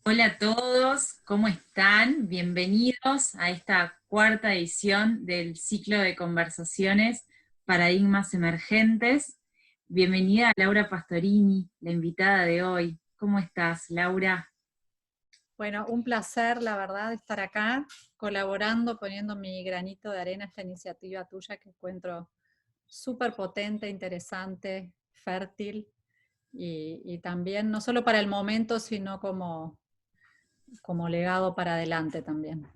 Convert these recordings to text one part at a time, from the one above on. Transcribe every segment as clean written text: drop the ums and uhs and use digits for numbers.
Hola a todos, ¿cómo están? Bienvenidos a esta cuarta edición del ciclo de conversaciones Paradigmas Emergentes. Bienvenida a Laura Pastorini, la invitada de hoy. ¿Cómo estás, Laura? Bueno, un placer, la verdad, estar acá colaborando, poniendo mi granito de arena a esta iniciativa tuya que encuentro súper potente, interesante, fértil y también no solo para el momento, sino como legado para adelante también.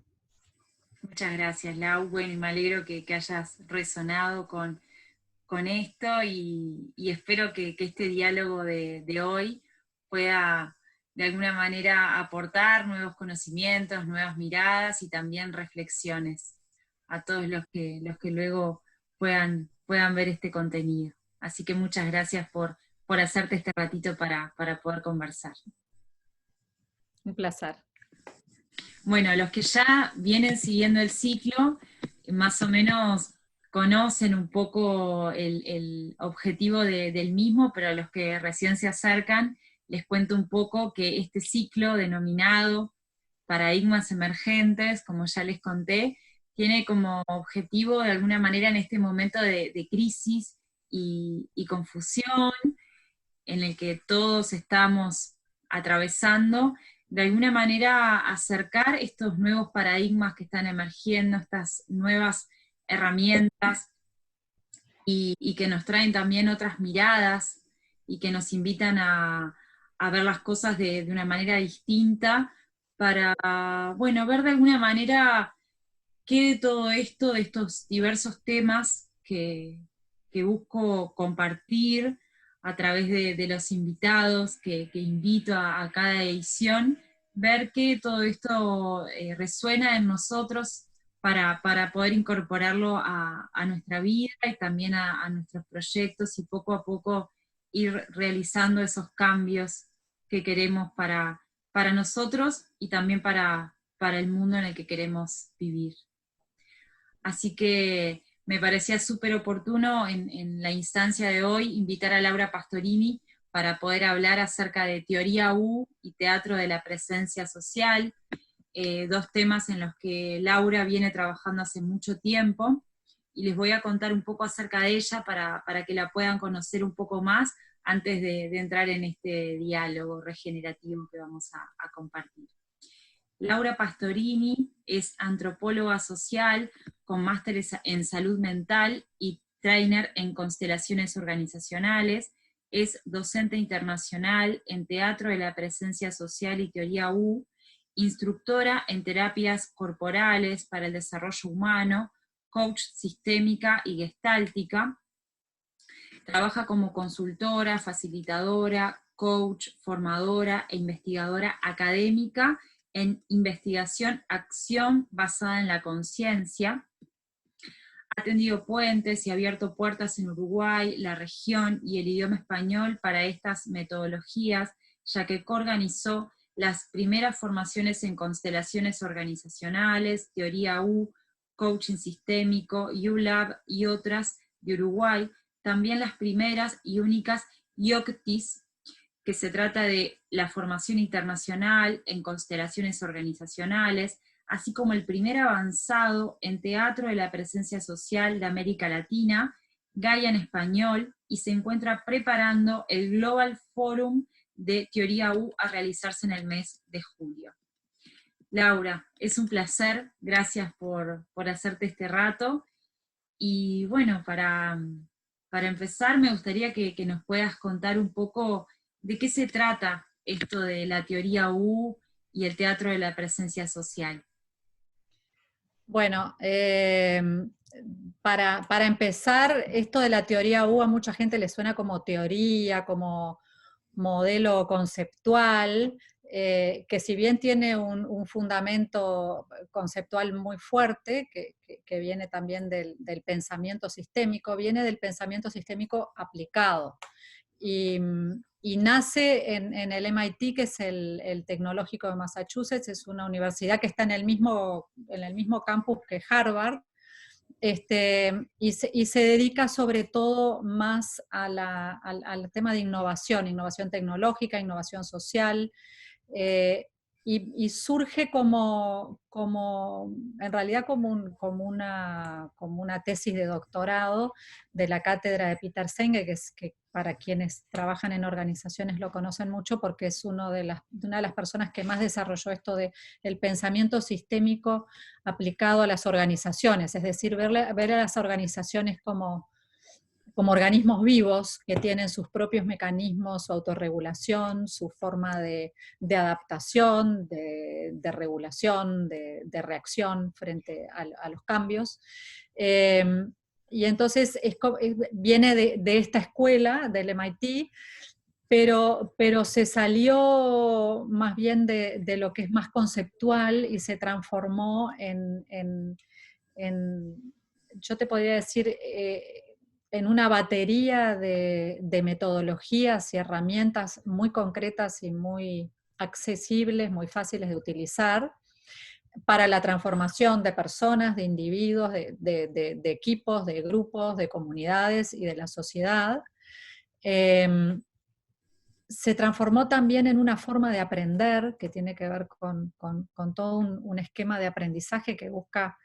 Muchas gracias, Lau. Bueno, y me alegro que hayas resonado con esto y espero que este diálogo de hoy pueda de alguna manera aportar nuevos conocimientos, nuevas miradas y también reflexiones a todos los que luego puedan ver este contenido. Así que muchas gracias por hacerte este ratito para poder conversar. Un placer. Bueno, los que ya vienen siguiendo el ciclo, más o menos conocen un poco el objetivo del mismo, pero a los que recién se acercan, les cuento un poco que este ciclo denominado Paradigmas Emergentes, como ya les conté, tiene como objetivo de alguna manera en este momento de crisis y confusión en el que todos estamos atravesando, de alguna manera acercar estos nuevos paradigmas que están emergiendo, estas nuevas herramientas y que nos traen también otras miradas y que nos invitan a ver las cosas de una manera distinta para, bueno, ver de alguna manera qué de todo esto, de estos diversos temas que busco compartir a través de los invitados que invito a cada edición, ver que todo esto resuena en nosotros para poder incorporarlo a nuestra vida y también a nuestros proyectos y poco a poco ir realizando esos cambios que queremos para nosotros y también para el mundo en el que queremos vivir. Así que me parecía súper oportuno en la instancia de hoy invitar a Laura Pastorini para poder hablar acerca de teoría U y teatro de la presencia social, dos temas en los que Laura viene trabajando hace mucho tiempo, y les voy a contar un poco acerca de ella para que la puedan conocer un poco más antes de entrar en este diálogo regenerativo que vamos a compartir. Laura Pastorini es antropóloga social con másteres en salud mental y trainer en constelaciones organizacionales. Es docente internacional en teatro de la presencia social y teoría U, instructora en terapias corporales para el desarrollo humano, coach sistémica y gestáltica. Trabaja como consultora, facilitadora, coach, formadora e investigadora académica en investigación, acción basada en la conciencia. Ha tendido puentes y abierto puertas en Uruguay, la región y el idioma español para estas metodologías, ya que coorganizó las primeras formaciones en constelaciones organizacionales, teoría U, coaching sistémico, ULab y otras de Uruguay, también las primeras y únicas YOCTIS, que se trata de la formación internacional en constelaciones organizacionales, así como el primer avanzado en teatro de la presencia social de América Latina, Gaia en español, y se encuentra preparando el Global Forum de Teoría U a realizarse en el mes de julio. Laura, es un placer, gracias por hacerte este rato, y bueno, para empezar me gustaría que nos puedas contar un poco de qué se trata esto de la teoría U y el teatro de la presencia social. Bueno, para empezar, esto de la teoría U a mucha gente le suena como teoría, como modelo conceptual, que si bien tiene un fundamento conceptual muy fuerte, que viene también del pensamiento sistémico, viene del pensamiento sistémico aplicado. Y nace en el MIT, que es el Tecnológico de Massachusetts, es una universidad que está en el mismo campus que Harvard, y se dedica sobre todo más al tema de innovación, innovación tecnológica, innovación social, y surge en realidad como una tesis de doctorado de la cátedra de Peter Senge, que para quienes trabajan en organizaciones lo conocen mucho porque es una de las personas que más desarrolló esto de el pensamiento sistémico aplicado a las organizaciones, es decir, ver a las organizaciones como organismos vivos que tienen sus propios mecanismos, su autorregulación, su forma de adaptación, de regulación, de reacción frente a los cambios. Y entonces viene de esta escuela, del MIT, pero se salió más bien de lo que es más conceptual y se transformó yo te podría decir, en una batería de metodologías y herramientas muy concretas y muy accesibles, muy fáciles de utilizar, para la transformación de personas, de individuos, de equipos, de grupos, de comunidades y de la sociedad. Se transformó también en una forma de aprender, que tiene que ver con todo un esquema de aprendizaje que busca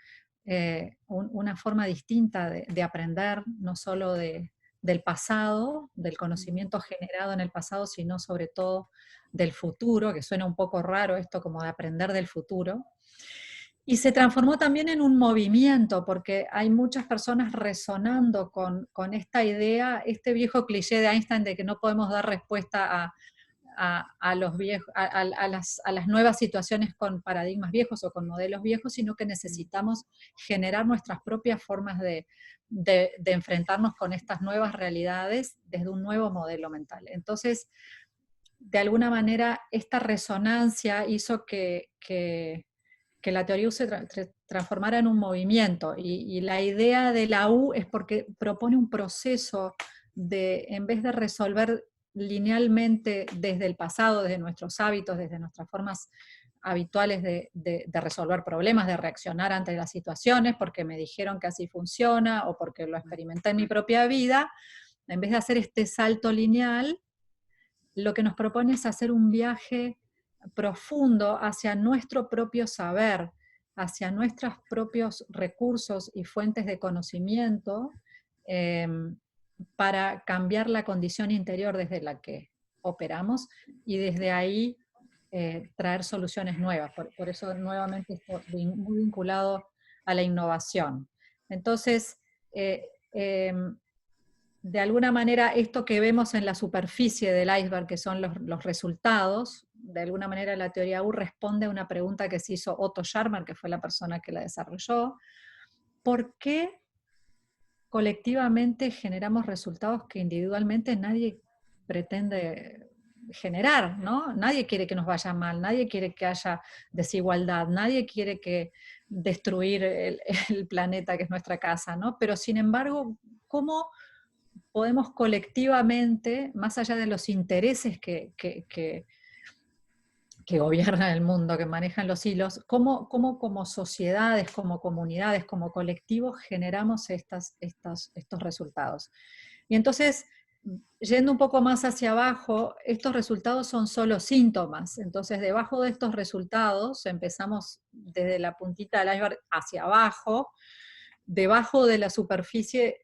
una forma distinta de aprender, no solo del pasado, del conocimiento generado en el pasado, sino sobre todo del futuro, que suena un poco raro esto como de aprender del futuro. Y se transformó también en un movimiento, porque hay muchas personas resonando con esta idea, este viejo cliché de Einstein de que no podemos dar respuesta a las nuevas situaciones con paradigmas viejos o con modelos viejos, sino que necesitamos generar nuestras propias formas de enfrentarnos con estas nuevas realidades desde un nuevo modelo mental. Entonces, de alguna manera, esta resonancia hizo que la teoría U se transformara en un movimiento, y la idea de la U es porque propone un proceso en vez de resolver linealmente desde el pasado, desde nuestros hábitos, desde nuestras formas habituales de resolver problemas, de reaccionar ante las situaciones, porque me dijeron que así funciona, o porque lo experimenté en mi propia vida, en vez de hacer este salto lineal, lo que nos propone es hacer un viaje profundo hacia nuestro propio saber, hacia nuestros propios recursos y fuentes de conocimiento, para cambiar la condición interior desde la que operamos, y desde ahí traer soluciones nuevas. Por eso nuevamente esto muy vinculado a la innovación. Entonces, de alguna manera, esto que vemos en la superficie del iceberg, que son los resultados, de alguna manera la teoría U responde a una pregunta que se hizo Otto Scharmer, que fue la persona que la desarrolló: ¿por qué colectivamente generamos resultados que individualmente nadie pretende generar, ¿no? Nadie quiere que nos vaya mal, nadie quiere que haya desigualdad, nadie quiere destruir el planeta que es nuestra casa, ¿no? Pero sin embargo, ¿cómo podemos colectivamente, más allá de los intereses que gobiernan el mundo, que manejan los hilos, cómo como sociedades, como comunidades, como colectivos generamos estos resultados? Y entonces, yendo un poco más hacia abajo, estos resultados son solo síntomas. Entonces, debajo de estos resultados, empezamos desde la puntita del iceberg hacia abajo. Debajo de la superficie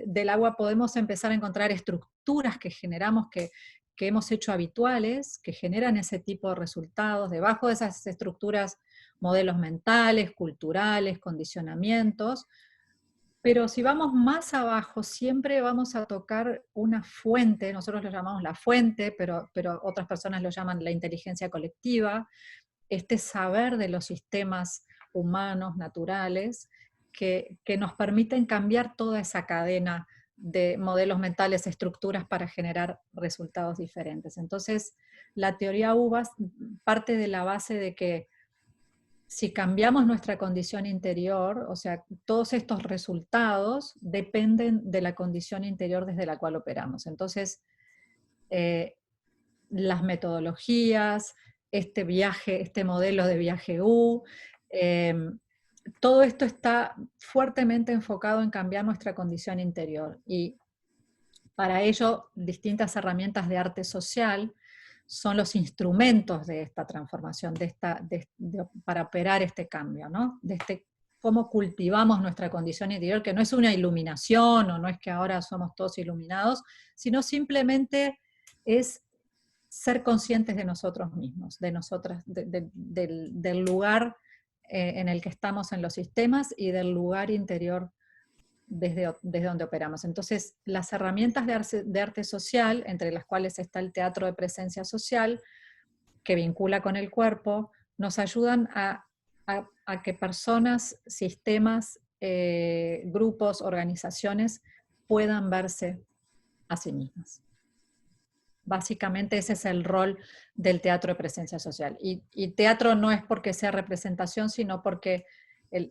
del agua podemos empezar a encontrar estructuras que generamos, que hemos hecho habituales, que generan ese tipo de resultados. Debajo de esas estructuras, modelos mentales, culturales, condicionamientos. Pero si vamos más abajo, siempre vamos a tocar una fuente. Nosotros lo llamamos la fuente, pero otras personas lo llaman la inteligencia colectiva, este saber de los sistemas humanos, naturales, que nos permiten cambiar toda esa cadena de modelos mentales, estructuras para generar resultados diferentes. Entonces, la teoría UVAS parte de la base de que si cambiamos nuestra condición interior, o sea, todos estos resultados dependen de la condición interior desde la cual operamos. Entonces, las metodologías, este viaje, este modelo de viaje U, todo esto está fuertemente enfocado en cambiar nuestra condición interior, y para ello distintas herramientas de arte social son los instrumentos de esta transformación, para operar este cambio, ¿no? Cómo cultivamos nuestra condición interior, que no es una iluminación, o no es que ahora somos todos iluminados, sino simplemente es ser conscientes de nosotros mismos, de nosotras, del lugar en el que estamos en los sistemas y del lugar interior desde donde operamos. Entonces, las herramientas de arte social, entre las cuales está el teatro de presencia social, que vincula con el cuerpo, nos ayudan a que personas, sistemas, grupos, organizaciones puedan verse a sí mismas. Básicamente ese es el rol del teatro de presencia social. Y teatro no es porque sea representación, sino porque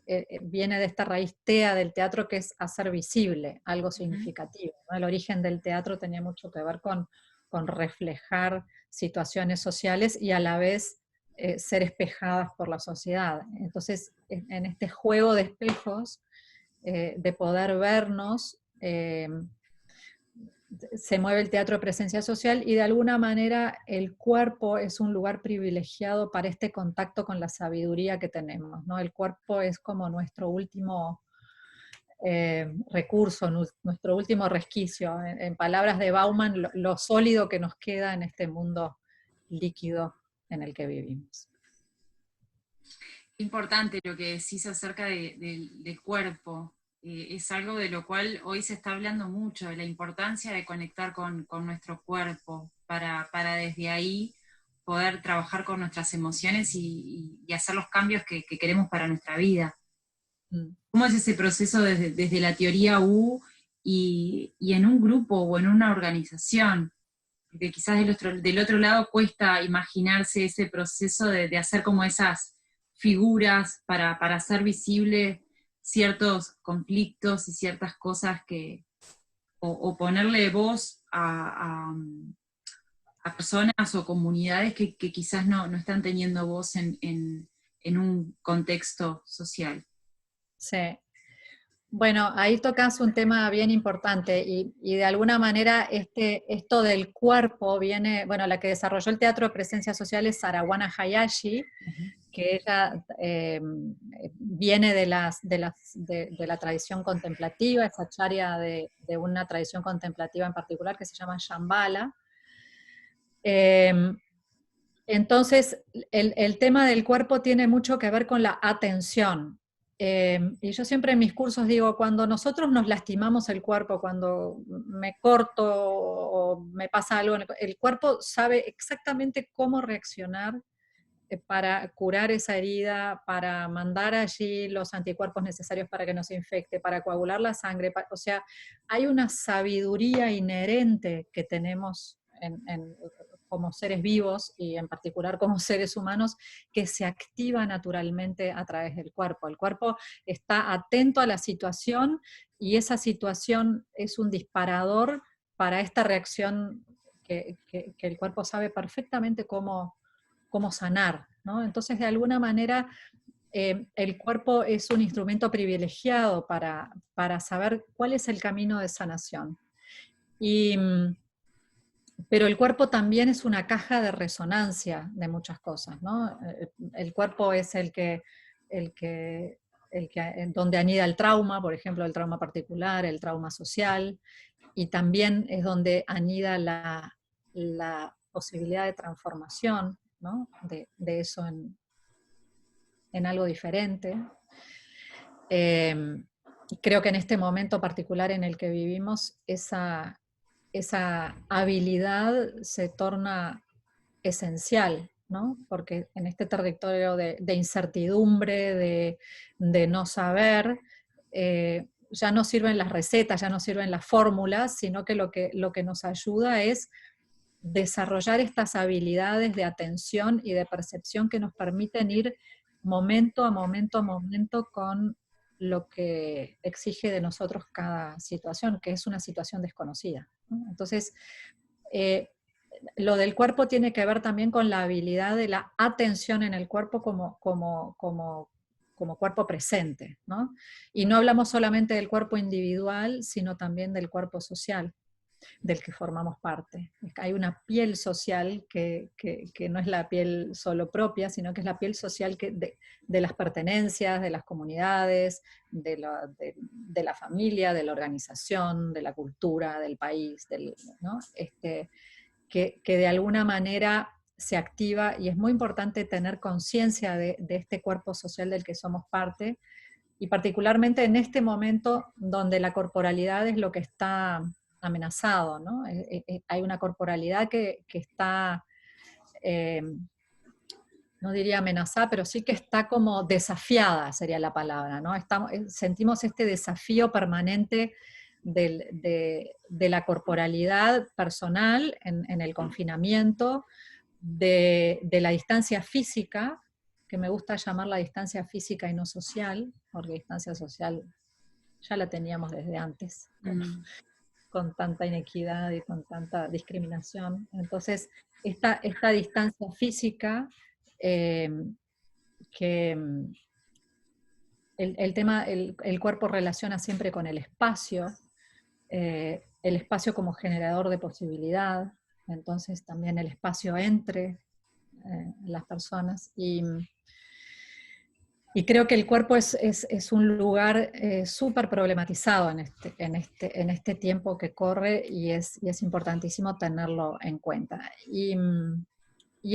viene de esta raíz tea del teatro, que es hacer visible algo significativo, ¿no? El origen del teatro tenía mucho que ver con reflejar situaciones sociales y a la vez ser espejadas por la sociedad. Entonces, en este juego de espejos, de poder vernos, se mueve el teatro de presencia social, y de alguna manera el cuerpo es un lugar privilegiado para este contacto con la sabiduría que tenemos, ¿no? El cuerpo es como nuestro último recurso, nuestro último resquicio. En palabras de Bauman, lo sólido que nos queda en este mundo líquido en el que vivimos. Importante lo que decís acerca del cuerpo. Es algo de lo cual hoy se está hablando mucho, de la importancia de conectar con nuestro cuerpo, para desde ahí poder trabajar con nuestras emociones y hacer los cambios que queremos para nuestra vida. ¿Cómo es ese proceso desde la teoría U y en un grupo o en una organización? Porque quizás del otro lado cuesta imaginarse ese proceso de hacer como esas figuras para hacer visible ciertos conflictos y ciertas cosas o ponerle voz a personas o comunidades que quizás no están teniendo voz en un contexto social. Sí. Bueno, ahí tocas un tema bien importante, y de alguna manera esto del cuerpo viene, bueno, la que desarrolló el teatro de presencia social es Sarawana Hayashi, que ella viene de la tradición contemplativa, es acharya de una tradición contemplativa en particular que se llama Shambhala. Entonces, el tema del cuerpo tiene mucho que ver con la atención. Y yo siempre en mis cursos digo, cuando nosotros nos lastimamos el cuerpo, cuando me corto o me pasa algo, el cuerpo sabe exactamente cómo reaccionar para curar esa herida, para mandar allí los anticuerpos necesarios para que no se infecte, para coagular la sangre. O sea, hay una sabiduría inherente que tenemos como seres vivos, y en particular como seres humanos, que se activa naturalmente a través del cuerpo. El cuerpo está atento a la situación, y esa situación es un disparador para esta reacción que el cuerpo sabe perfectamente cómo sanar, ¿no? Entonces, de alguna manera, el cuerpo es un instrumento privilegiado para saber cuál es el camino de sanación. Pero el cuerpo también es una caja de resonancia de muchas cosas, ¿no? El cuerpo es donde anida el trauma, por ejemplo, el trauma particular, el trauma social, y también es donde anida la posibilidad de transformación, ¿no? de eso en algo diferente. Creo que en este momento particular en el que vivimos, esa habilidad se torna esencial, ¿no? Porque en este territorio de incertidumbre, de no saber, ya no sirven las recetas, ya no sirven las fórmulas, sino que lo que nos ayuda es desarrollar estas habilidades de atención y de percepción que nos permiten ir momento a momento a momento con lo que exige de nosotros cada situación, que es una situación desconocida, ¿no? Entonces, lo del cuerpo tiene que ver también con la habilidad de la atención en el cuerpo como cuerpo presente, ¿no? Y no hablamos solamente del cuerpo individual, sino también del cuerpo social. del que formamos parte. Hay una piel social que no es la piel solo propia, sino que es la piel social de las pertenencias, de las comunidades, de la familia, de la organización, de la cultura, del país, ¿no? Que de alguna manera se activa, y es muy importante tener conciencia de este cuerpo social del que somos parte, y particularmente en este momento donde la corporalidad es lo que está amenazado, ¿no? Hay una corporalidad que está, eh, no diría amenazada, pero sí que está como desafiada, sería la palabra, ¿no? Sentimos este desafío permanente de la corporalidad personal en el confinamiento, de la distancia física, que me gusta llamar la distancia física y no social, porque distancia social ya la teníamos desde antes, con tanta inequidad y con tanta discriminación. Entonces, esta distancia física, que el cuerpo relaciona siempre con el espacio como generador de posibilidad, entonces también el espacio entre las personas, y creo que el cuerpo es un lugar súper problematizado en este tiempo que corre, y es importantísimo tenerlo en cuenta. Y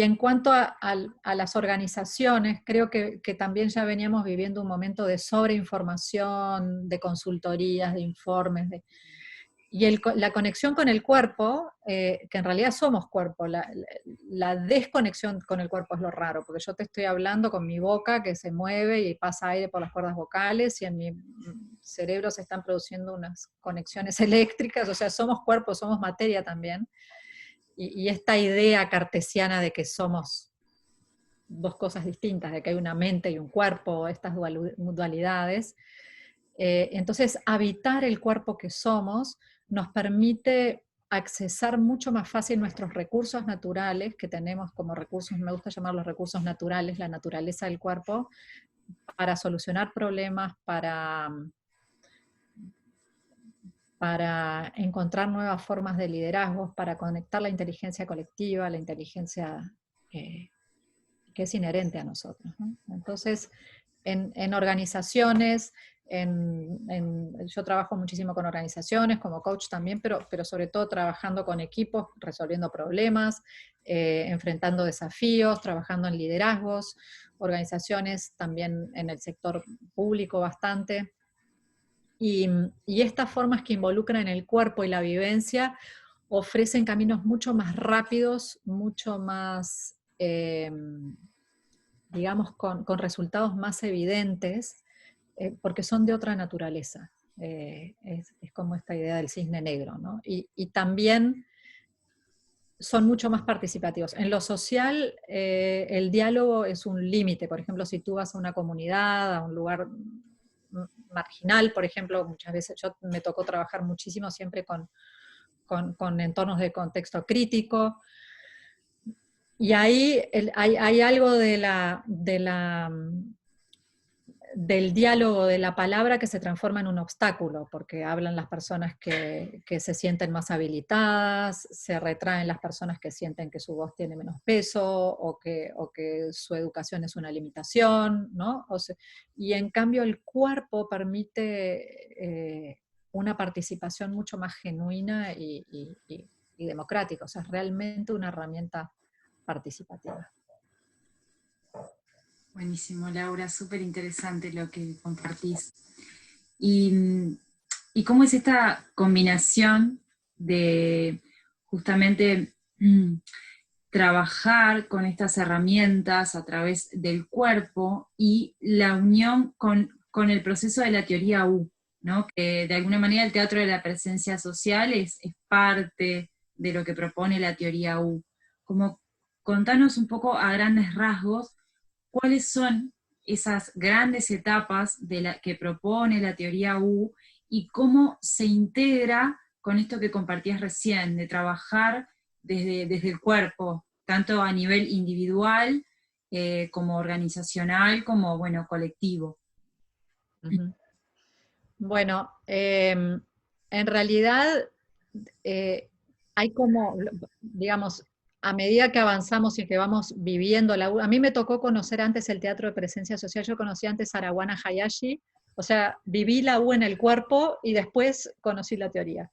en cuanto a las organizaciones, creo que también ya veníamos viviendo un momento de sobreinformación, de consultorías, de informes, y la conexión con el cuerpo, que en realidad somos cuerpo, la desconexión con el cuerpo es lo raro, porque yo te estoy hablando con mi boca que se mueve y pasa aire por las cuerdas vocales, y en mi cerebro se están produciendo unas conexiones eléctricas, o sea, somos cuerpo, somos materia también, y esta idea cartesiana de que somos dos cosas distintas, de que hay una mente y un cuerpo, estas dualidades. Entonces, habitar el cuerpo que somos nos permite accesar mucho más fácil nuestros recursos naturales, que tenemos como recursos, me gusta llamarlos recursos naturales, la naturaleza del cuerpo, para solucionar problemas, para encontrar nuevas formas de liderazgo, para conectar la inteligencia colectiva, la inteligencia que es inherente a nosotros, ¿no? Entonces, en organizaciones, yo trabajo muchísimo con organizaciones, como coach también, pero sobre todo trabajando con equipos, resolviendo problemas, enfrentando desafíos, trabajando en liderazgos, organizaciones también en el sector público bastante. Y estas formas que involucran el cuerpo y la vivencia ofrecen caminos mucho más rápidos, mucho más, digamos, con resultados más evidentes, porque son de otra naturaleza. Es como esta idea del cisne negro, ¿no? Y también son mucho más participativos. En lo social, el diálogo es un límite. Por ejemplo, si tú vas a una comunidad, a un lugar marginal, por ejemplo, muchas veces me tocó trabajar muchísimo siempre con entornos de contexto crítico, y ahí hay algo del diálogo, de la palabra, que se transforma en un obstáculo, porque hablan las personas que se sienten más habilitadas, se retraen las personas que sienten que su voz tiene menos peso, o que su educación es una limitación, ¿no? Y en cambio el cuerpo permite una participación mucho más genuina y democrática, o sea, es realmente una herramienta participativa. Buenísimo, Laura, súper interesante lo que compartís. ¿Y cómo es esta combinación de justamente trabajar con estas herramientas a través del cuerpo y la unión con el proceso de la teoría U, ¿no? Que de alguna manera el teatro de la presencia social es parte de lo que propone la teoría U? Como contanos un poco a grandes rasgos cuáles son esas grandes etapas que propone la teoría U y cómo se integra con esto que compartías recién, de trabajar desde el cuerpo, tanto a nivel individual como organizacional, como, bueno, colectivo. Uh-huh. Bueno, en realidad eh, hay como, digamos, a medida que avanzamos y que vamos viviendo la U, a mí me tocó conocer antes el teatro de presencia social, yo conocí antes a Arawana Hayashi, o sea, viví la U en el cuerpo y después conocí la teoría.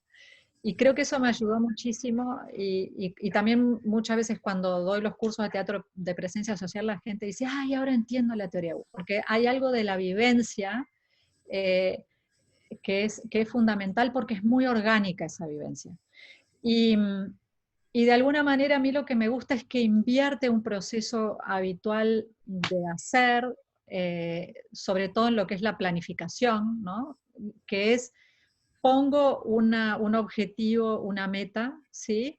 Y creo que eso me ayudó muchísimo y también muchas veces cuando doy los cursos de teatro de presencia social la gente dice, ay, ahora entiendo la teoría U, porque hay algo de la vivencia eh, que es fundamental porque es muy orgánica esa vivencia. Y, y de alguna manera a mí lo que me gusta es que invierte un proceso habitual de hacer, sobre todo en lo que es la planificación, ¿no? Que es, pongo un objetivo, una meta, ¿sí?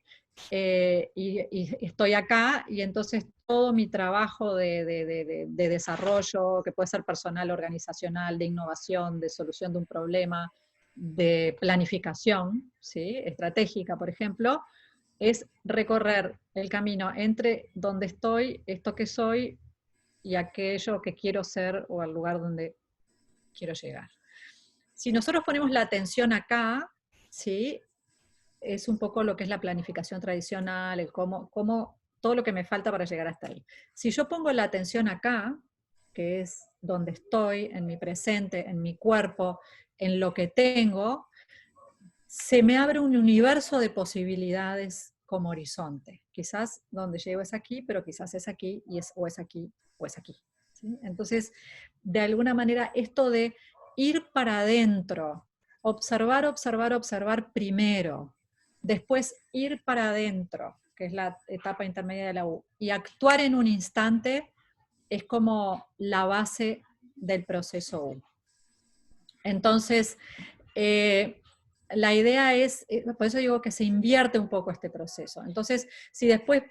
Y estoy acá y entonces todo mi trabajo de desarrollo, que puede ser personal, organizacional, de innovación, de solución de un problema, de planificación, ¿sí? Estratégica, por ejemplo, es recorrer el camino entre donde estoy, esto que soy, y aquello que quiero ser o al lugar donde quiero llegar. Si nosotros ponemos la atención acá, ¿sí? Es un poco lo que es la planificación tradicional, el cómo, todo lo que me falta para llegar hasta ahí. Si yo pongo la atención acá, que es donde estoy, en mi presente, en mi cuerpo, en lo que tengo, se me abre un universo de posibilidades como horizonte. Quizás donde llego es aquí, pero quizás es aquí, o es aquí, o es aquí. ¿Sí? Entonces, de alguna manera, esto de ir para adentro, observar, observar, observar primero, después ir para adentro, que es la etapa intermedia de la U, y actuar en un instante, es como la base del proceso U. Entonces, eh, la idea es, por eso digo que se invierte un poco este proceso. Entonces, si después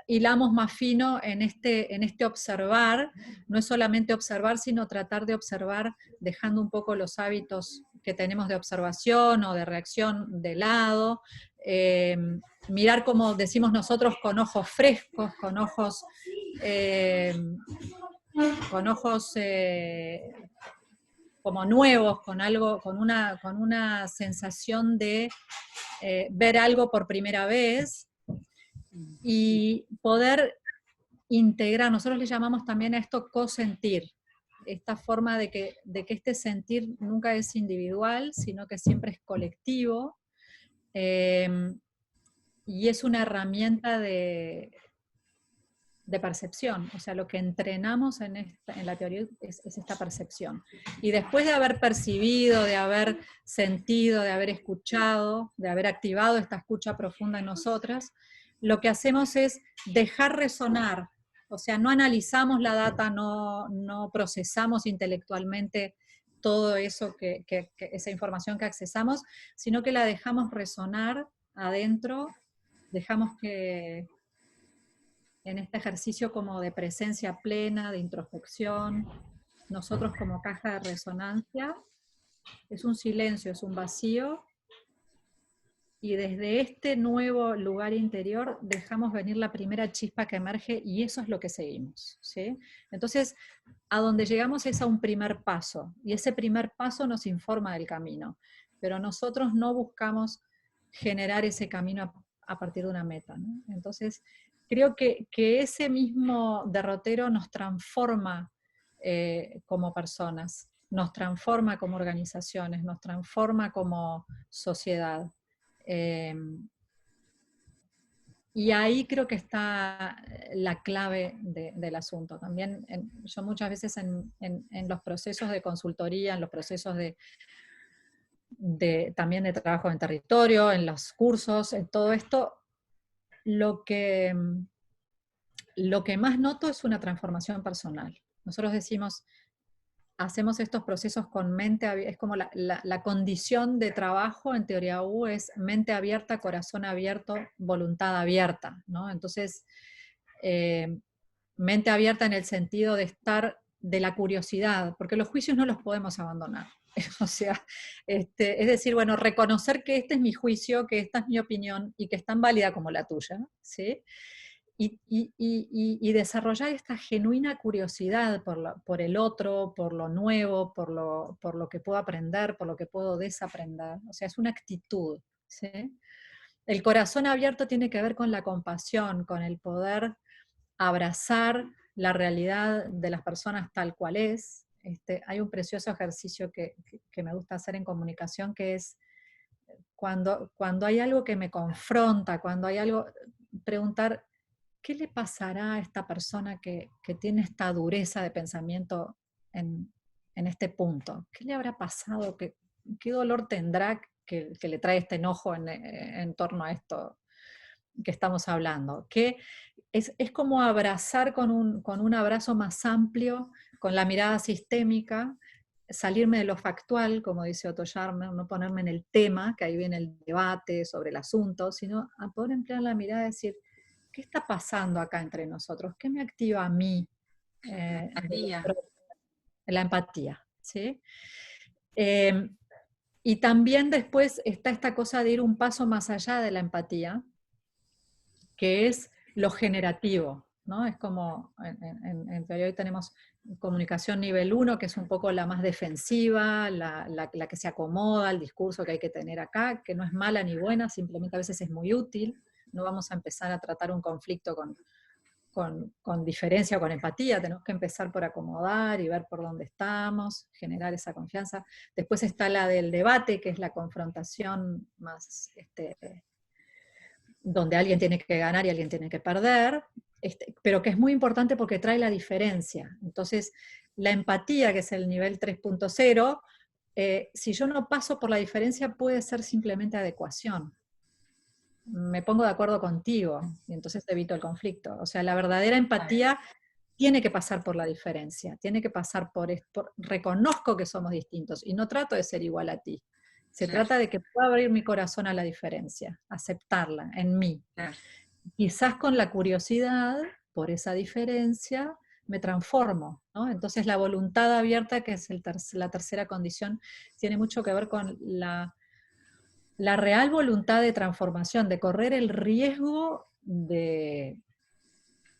hilamos más fino en este observar, no es solamente observar, sino tratar de observar dejando un poco los hábitos que tenemos de observación o de reacción de lado, mirar como decimos nosotros con ojos frescos, eh, con ojos como nuevos, con algo, con una sensación de ver algo por primera vez y poder integrar, nosotros le llamamos también a esto cosentir, esta forma de que este sentir nunca es individual, sino que siempre es colectivo, y es una herramienta de percepción, o sea, lo que entrenamos en la teoría es esta percepción. Y después de haber percibido, de haber sentido, de haber escuchado, de haber activado esta escucha profunda en nosotras, lo que hacemos es dejar resonar, o sea, no analizamos la data, no procesamos intelectualmente todo eso, esa información que accesamos, sino que la dejamos resonar adentro, dejamos que en este ejercicio como de presencia plena, de introspección, nosotros como caja de resonancia, es un silencio, es un vacío, y desde este nuevo lugar interior dejamos venir la primera chispa que emerge y eso es lo que seguimos, ¿sí? Entonces, a donde llegamos es a un primer paso, y ese primer paso nos informa del camino, pero nosotros no buscamos generar ese camino a partir de una meta, ¿no? Entonces, creo que ese mismo derrotero nos transforma como personas, nos transforma como organizaciones, nos transforma como sociedad. Eh, y ahí creo que está la clave del asunto. También yo muchas veces en los procesos de consultoría, en los procesos también de trabajo en territorio, en los cursos, en todo esto, lo que, lo que más noto es una transformación personal. Nosotros decimos, hacemos estos procesos con mente abierta, es como la condición de trabajo en teoría U es mente abierta, corazón abierto, voluntad abierta, ¿no? Entonces, mente abierta en el sentido de estar de la curiosidad, porque los juicios no los podemos abandonar. O sea, es decir, bueno, reconocer que este es mi juicio, que esta es mi opinión y que es tan válida como la tuya, ¿sí? Y desarrollar esta genuina curiosidad por el otro, por lo nuevo, por lo que puedo aprender, por lo que puedo desaprender. O sea, es una actitud, ¿sí? el corazón abierto tiene que ver con la compasión, con el poder abrazar la realidad de las personas tal cual es. Hay un precioso ejercicio que me gusta hacer en comunicación, que es cuando hay algo que me confronta, cuando hay algo, preguntar, ¿qué le pasará a esta persona que tiene esta dureza de pensamiento en este punto? ¿Qué le habrá pasado? ¿Qué dolor tendrá que le trae este enojo en torno a esto que estamos hablando? Es como abrazar con un abrazo más amplio, con la mirada sistémica, salirme de lo factual, como dice Otto Scharmer, no ponerme en el tema, que ahí viene el debate sobre el asunto, sino a poder emplear la mirada y decir, ¿qué está pasando acá entre nosotros? ¿Qué me activa a mí? Empatía. La empatía, ¿sí? Eh, y también después está esta cosa de ir un paso más allá de la empatía, que es lo generativo, ¿no? Es como, en teoría hoy tenemos comunicación nivel 1, que es un poco la más defensiva, la que se acomoda, el discurso que hay que tener acá, que no es mala ni buena, simplemente a veces es muy útil. No vamos a empezar a tratar un conflicto con diferencia o con empatía, tenemos que empezar por acomodar y ver por dónde estamos, generar esa confianza. Después está la del debate, que es la confrontación más donde alguien tiene que ganar y alguien tiene que perder, pero que es muy importante porque trae la diferencia. Entonces, la empatía, que es el nivel 3.0, si yo no paso por la diferencia, puede ser simplemente adecuación. Me pongo de acuerdo contigo y entonces evito el conflicto. O sea, la verdadera empatía tiene que pasar por la diferencia, tiene que pasar reconozco que somos distintos y no trato de ser igual a ti. Se Claro, trata de que pueda abrir mi corazón a la diferencia, aceptarla en mí. claro. Quizás con la curiosidad por esa diferencia me transformo, ¿no? Entonces la voluntad abierta, que es la tercera condición, tiene mucho que ver con la real voluntad de transformación, de correr el riesgo de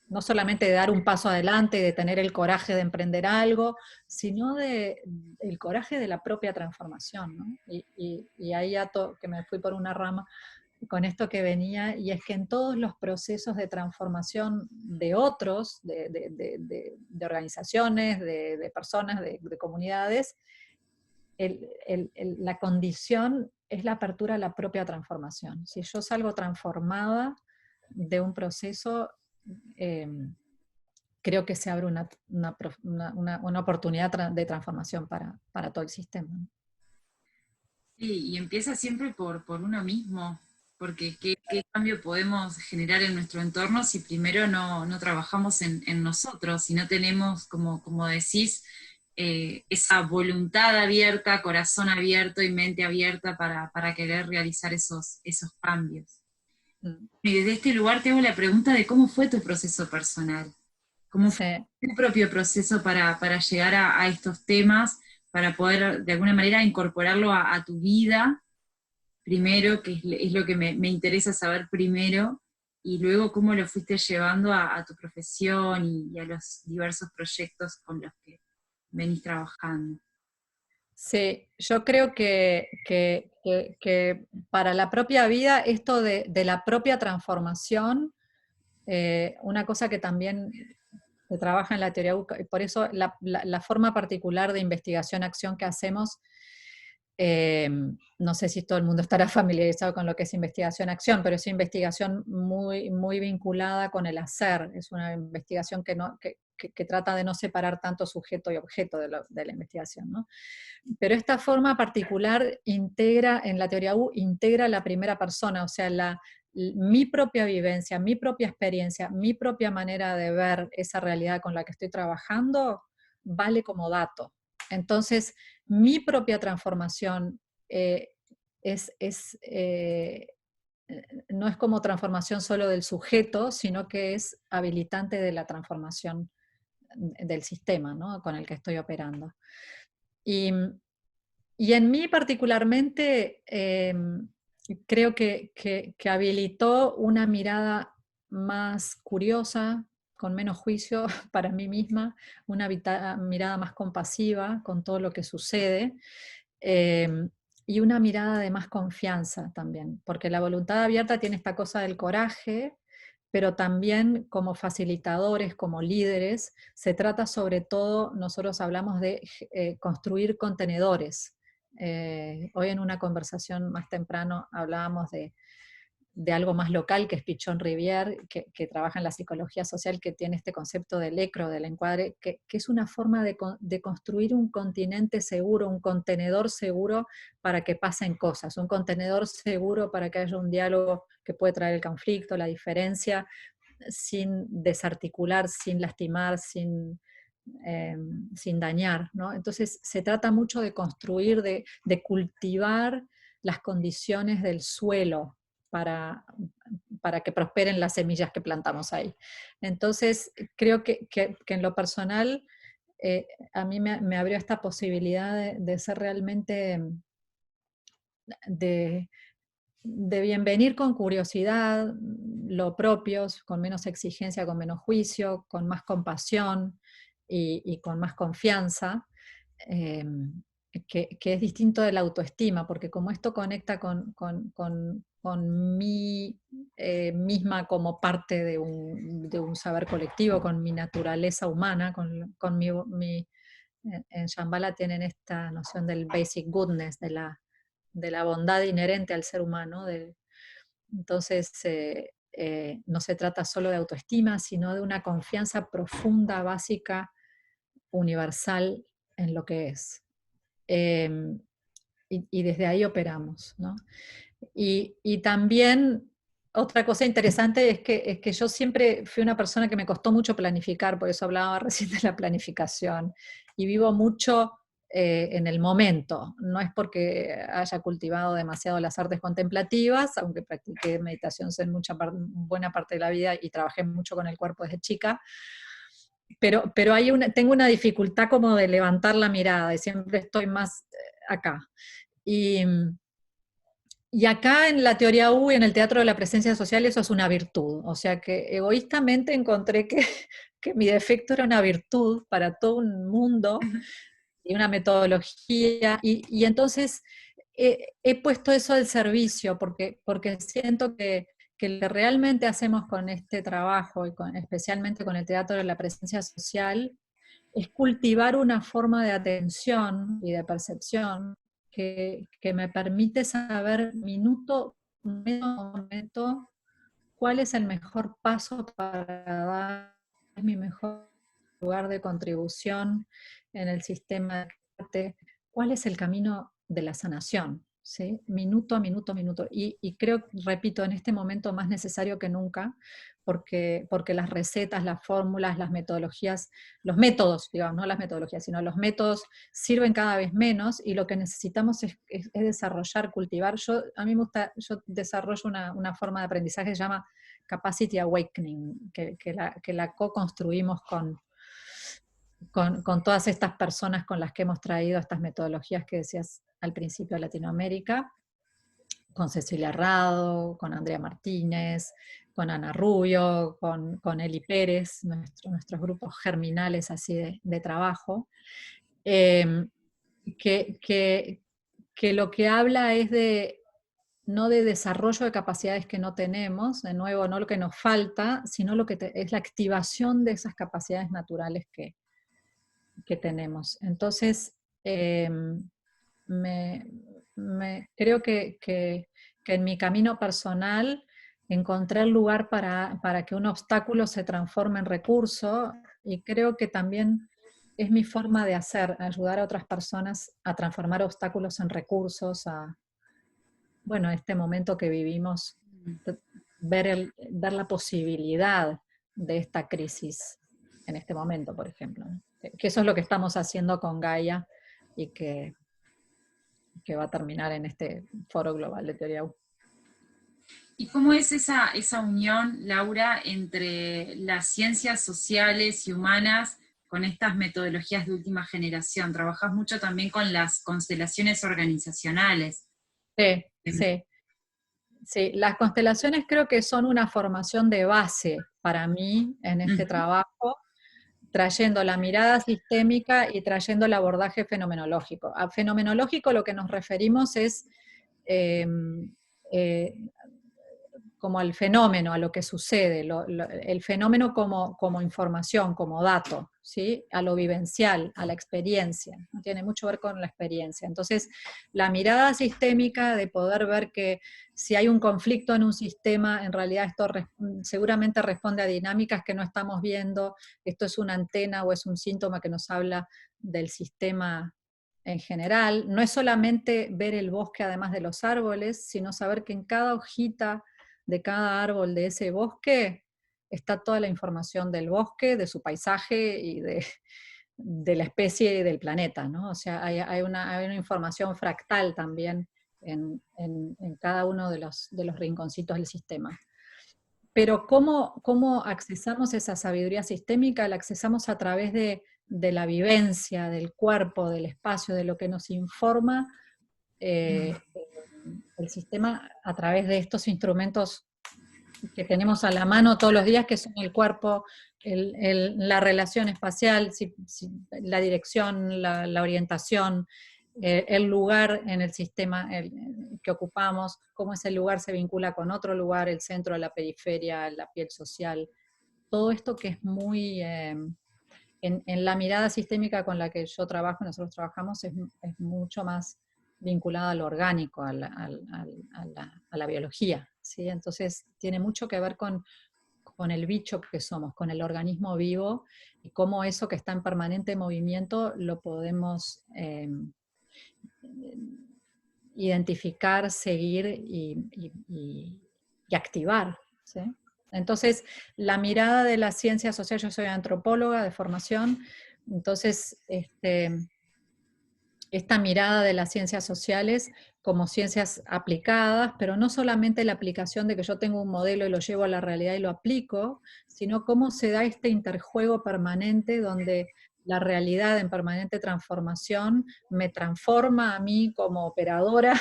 no solamente de dar un paso adelante, de tener el coraje de emprender algo, sino el coraje de la propia transformación, ¿no? Y ahí que me fui por una rama con esto que venía, y es que en todos los procesos de transformación de otros, de organizaciones, de personas, de comunidades, la condición es la apertura a la propia transformación. Si yo salgo transformada de un proceso, eh, creo que se abre una oportunidad de transformación para todo el sistema. Sí, y empieza siempre por uno mismo, porque qué cambio podemos generar en nuestro entorno si primero no trabajamos en nosotros, si no tenemos, como decís, esa voluntad abierta, corazón abierto y mente abierta para querer realizar esos cambios. Mm. Y desde este lugar te hago la pregunta de cómo fue tu proceso personal, cómo fue Sí. tu propio proceso para llegar a estos temas, para poder de alguna manera incorporarlo a tu vida primero, que es lo que me interesa saber primero, y luego cómo lo fuiste llevando a tu profesión y a los diversos proyectos con los que venís trabajando. Sí, yo creo que para la propia vida, esto de la propia transformación, una cosa que también se trabaja en la teoría UCA, y por eso la forma particular de investigación-acción que hacemos, no sé si todo el mundo estará familiarizado con lo que es investigación-acción, pero es investigación muy, muy vinculada con el hacer, es una investigación que trata de no separar tanto sujeto y objeto de la investigación, ¿no? Pero esta forma particular integra, en la teoría U, integra la primera persona, o sea, mi propia vivencia, mi propia experiencia, mi propia manera de ver esa realidad con la que estoy trabajando, vale como dato. Entonces, mi propia transformación eh, no es como transformación solo del sujeto, sino que es habilitante de la transformación del sistema, ¿no?, con el que estoy operando. Y en mí particularmente, creo que habilitó una mirada más curiosa, con menos juicio para mí misma, una mirada más compasiva con todo lo que sucede. y una mirada de más confianza también, porque la voluntad abierta tiene esta cosa del coraje, pero también como facilitadores, como líderes, se trata sobre todo, nosotros hablamos de construir contenedores. Hoy en una conversación más temprano hablábamos de algo más local, que es Pichon Rivière, que trabaja en la psicología social, que tiene este concepto del ecro, del encuadre, que es una forma de construir un continente seguro, un contenedor seguro para que pasen cosas, un contenedor seguro para que haya un diálogo que puede traer el conflicto, la diferencia, sin desarticular, sin lastimar, eh, sin dañar, ¿no? Entonces se trata mucho de construir, de cultivar las condiciones del suelo para, para que prosperen las semillas que plantamos ahí. Entonces creo que en lo personal a mí me abrió esta posibilidad de ser realmente de, de bienvenir con curiosidad, lo propios, con menos exigencia, con menos juicio, con más compasión y con más confianza, eh, que es distinto de la autoestima, porque como esto conecta con mí misma como parte de un saber colectivo, con mi naturaleza humana, con en Shambhala tienen esta noción del basic goodness, de la bondad inherente al ser humano. Entonces, no se trata solo de autoestima, sino de una confianza profunda, básica, universal en lo que es. Eh, y desde ahí operamos, ¿no? Y también otra cosa interesante es que yo siempre fui una persona que me costó mucho planificar, por eso hablaba recién de la planificación, y vivo mucho en el momento. No es porque haya cultivado demasiado las artes contemplativas, aunque practiqué meditación en buena parte de la vida y trabajé mucho con el cuerpo desde chica, pero tengo una dificultad como de levantar la mirada y siempre estoy más acá. Y, y acá en la teoría U y en el teatro de la presencia social eso es una virtud. O sea que egoístamente encontré que mi defecto era una virtud para todo un mundo y una metodología. Y entonces he puesto eso al servicio porque siento que lo que realmente hacemos con este trabajo y especialmente con el teatro de la presencia social es cultivar una forma de atención y de percepción que me permite saber minuto a momento cuál es el mejor paso para dar, es mi mejor lugar de contribución en el sistema de arte, cuál es el camino de la sanación, ¿sí? Minuto a minuto a minuto. Y creo, repito, en este momento más necesario que nunca, porque las recetas, las fórmulas, las metodologías, los métodos, digamos, no las metodologías, sino los métodos sirven cada vez menos y lo que necesitamos es desarrollar, cultivar. A mí me gusta, yo desarrollo una forma de aprendizaje que se llama Capacity Awakening, que la co-construimos con todas estas personas con las que hemos traído estas metodologías que decías al principio de Latinoamérica, con Cecilia Rado, con Andrea Martínez, con Ana Rubio, con Eli Pérez, nuestros grupos germinales así de trabajo, eh, que, que, que lo que habla es no de desarrollo de capacidades que no tenemos, de nuevo, no lo que nos falta, sino lo que es la activación de esas capacidades naturales que tenemos. Entonces, creo que en mi camino personal encontré el lugar para que un obstáculo se transforme en recurso y creo que también es mi forma de ayudar a otras personas a transformar obstáculos en recursos, bueno, este momento que vivimos, ver la posibilidad de esta crisis en este momento, por ejemplo. ¿No? Que eso es lo que estamos haciendo con Gaia y que va a terminar en este foro global de teoría U. ¿Y cómo es esa unión, Laura, entre las ciencias sociales y humanas con estas metodologías de última generación? Trabajas mucho también con las constelaciones organizacionales. Sí, sí. Sí, las constelaciones creo que son una formación de base para mí en este trabajo, trayendo la mirada sistémica y trayendo el abordaje fenomenológico. A fenomenológico lo que nos referimos es eh, eh, como al fenómeno, a lo que sucede, el fenómeno como información, como dato, ¿sí? A lo vivencial, a la experiencia, ¿no? Tiene mucho que ver con la experiencia. Entonces, la mirada sistémica de poder ver que si hay un conflicto en un sistema, en realidad esto seguramente responde a dinámicas que no estamos viendo, esto es una antena o es un síntoma que nos habla del sistema en general. No es solamente ver el bosque además de los árboles, sino saber que en cada hojita de cada árbol de ese bosque está toda la información del bosque, de su paisaje y de la especie y del planeta, ¿no? O sea, hay una información fractal también en cada uno de los rinconcitos del sistema. Pero ¿cómo accesamos esa sabiduría sistémica? La accesamos a través de la vivencia, del cuerpo, del espacio, de lo que nos informa el sistema a través de estos instrumentos que tenemos a la mano todos los días, que son el cuerpo, la relación espacial, la dirección, la orientación, el lugar en el sistema que ocupamos, cómo ese lugar se vincula con otro lugar, el centro, la periferia, la piel social. Todo esto que es muy... en la mirada sistémica con la que yo trabajo, nosotros trabajamos, es mucho más vinculada a lo orgánico, a la biología, ¿sí? Entonces tiene mucho que ver con el bicho que somos, con el organismo vivo, y cómo eso que está en permanente movimiento lo podemos identificar, seguir y activar, ¿sí? Entonces, la mirada de la ciencia social, yo soy antropóloga de formación, entonces esta mirada de las ciencias sociales como ciencias aplicadas, pero no solamente la aplicación de que yo tengo un modelo y lo llevo a la realidad y lo aplico, sino cómo se da este interjuego permanente donde la realidad en permanente transformación me transforma a mí como operadora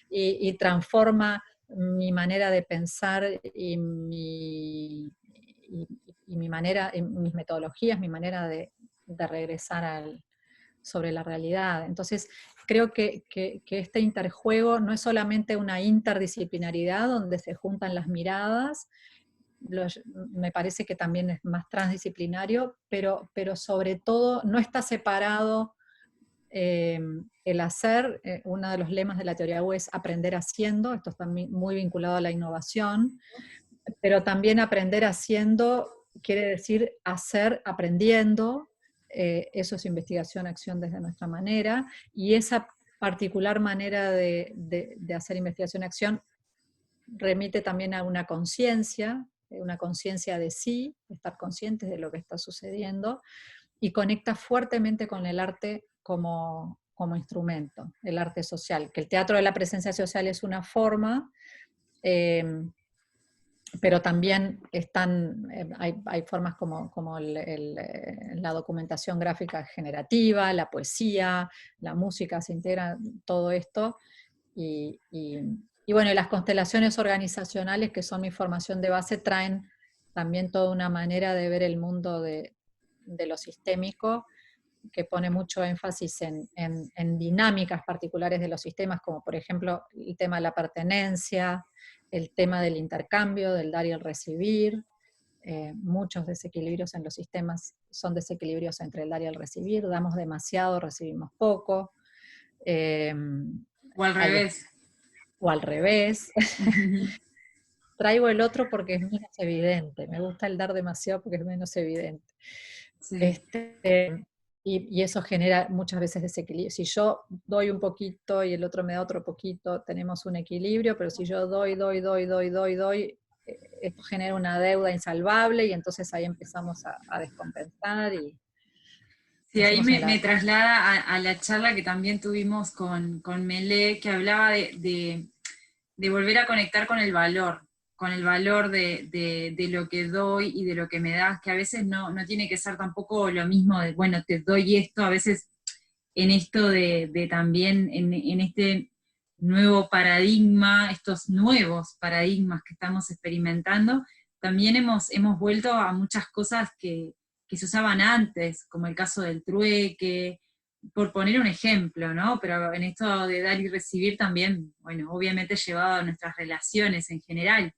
y transforma mi manera de pensar y mi manera, mis metodologías, mi manera de regresar sobre la realidad. Entonces, creo que este interjuego no es solamente una interdisciplinaridad donde se juntan las miradas, me parece que también es más transdisciplinario, pero sobre todo no está separado el hacer. Uno de los lemas de la teoría U es aprender haciendo, esto está muy vinculado a la innovación, pero también aprender haciendo quiere decir hacer aprendiendo, eso es investigación, acción desde nuestra manera, y esa particular manera de hacer investigación, acción, remite también a una conciencia de sí, de estar conscientes de lo que está sucediendo, y conecta fuertemente con el arte como instrumento, el arte social, que el teatro de la presencia social es una forma, pero también hay formas como la documentación gráfica generativa, la poesía, la música, se integra todo esto, y bueno, y las constelaciones organizacionales, que son mi formación de base, traen también toda una manera de ver el mundo de lo sistémico, que pone mucho énfasis en dinámicas particulares de los sistemas, como por ejemplo el tema de la pertenencia, el tema del intercambio, del dar y el recibir. Muchos desequilibrios en los sistemas son desequilibrios entre el dar y el recibir, damos demasiado, recibimos poco. O al revés. O al revés. Traigo el otro porque es menos evidente, me gusta el dar demasiado porque es menos evidente. Sí. Y eso genera muchas veces desequilibrio. Si yo doy un poquito y el otro me da otro poquito, tenemos un equilibrio, pero si yo doy, esto genera una deuda insalvable, y entonces ahí empezamos a descompensar. Sí, ahí me traslada a la charla que también tuvimos con Melé, que hablaba de volver a conectar con el valor de lo que doy y de lo que me das, que a veces no tiene que ser tampoco lo mismo de, bueno, te doy esto, a veces en esto de también, en este nuevo paradigma, estos nuevos paradigmas que estamos experimentando, también hemos vuelto a muchas cosas que que se usaban antes, como el caso del trueque, por poner un ejemplo, ¿no? Pero en esto de dar y recibir también, bueno, obviamente llevado a nuestras relaciones en general.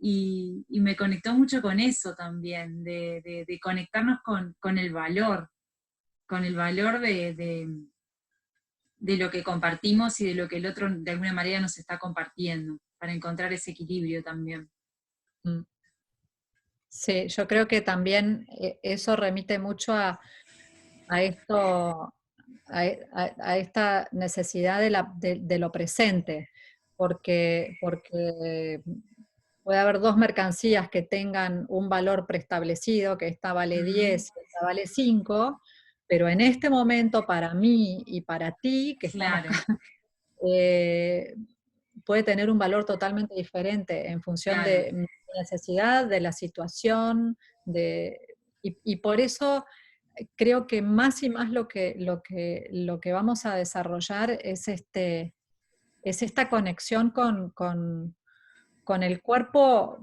Y me conectó mucho con eso también, de conectarnos con el valor de lo que compartimos y de lo que el otro de alguna manera nos está compartiendo, para encontrar ese equilibrio también. Mm. Sí, yo creo que también eso remite mucho a esto, a esta necesidad de lo presente, porque puede haber dos mercancías que tengan un valor preestablecido, que esta vale Mm, 10 y esta vale 5, pero en este momento para mí y para ti, que estamos claro, eh, puede tener un valor totalmente diferente en función claro. de mi necesidad, de la situación, y por eso creo que más y más lo que vamos a desarrollar es esta conexión con el cuerpo.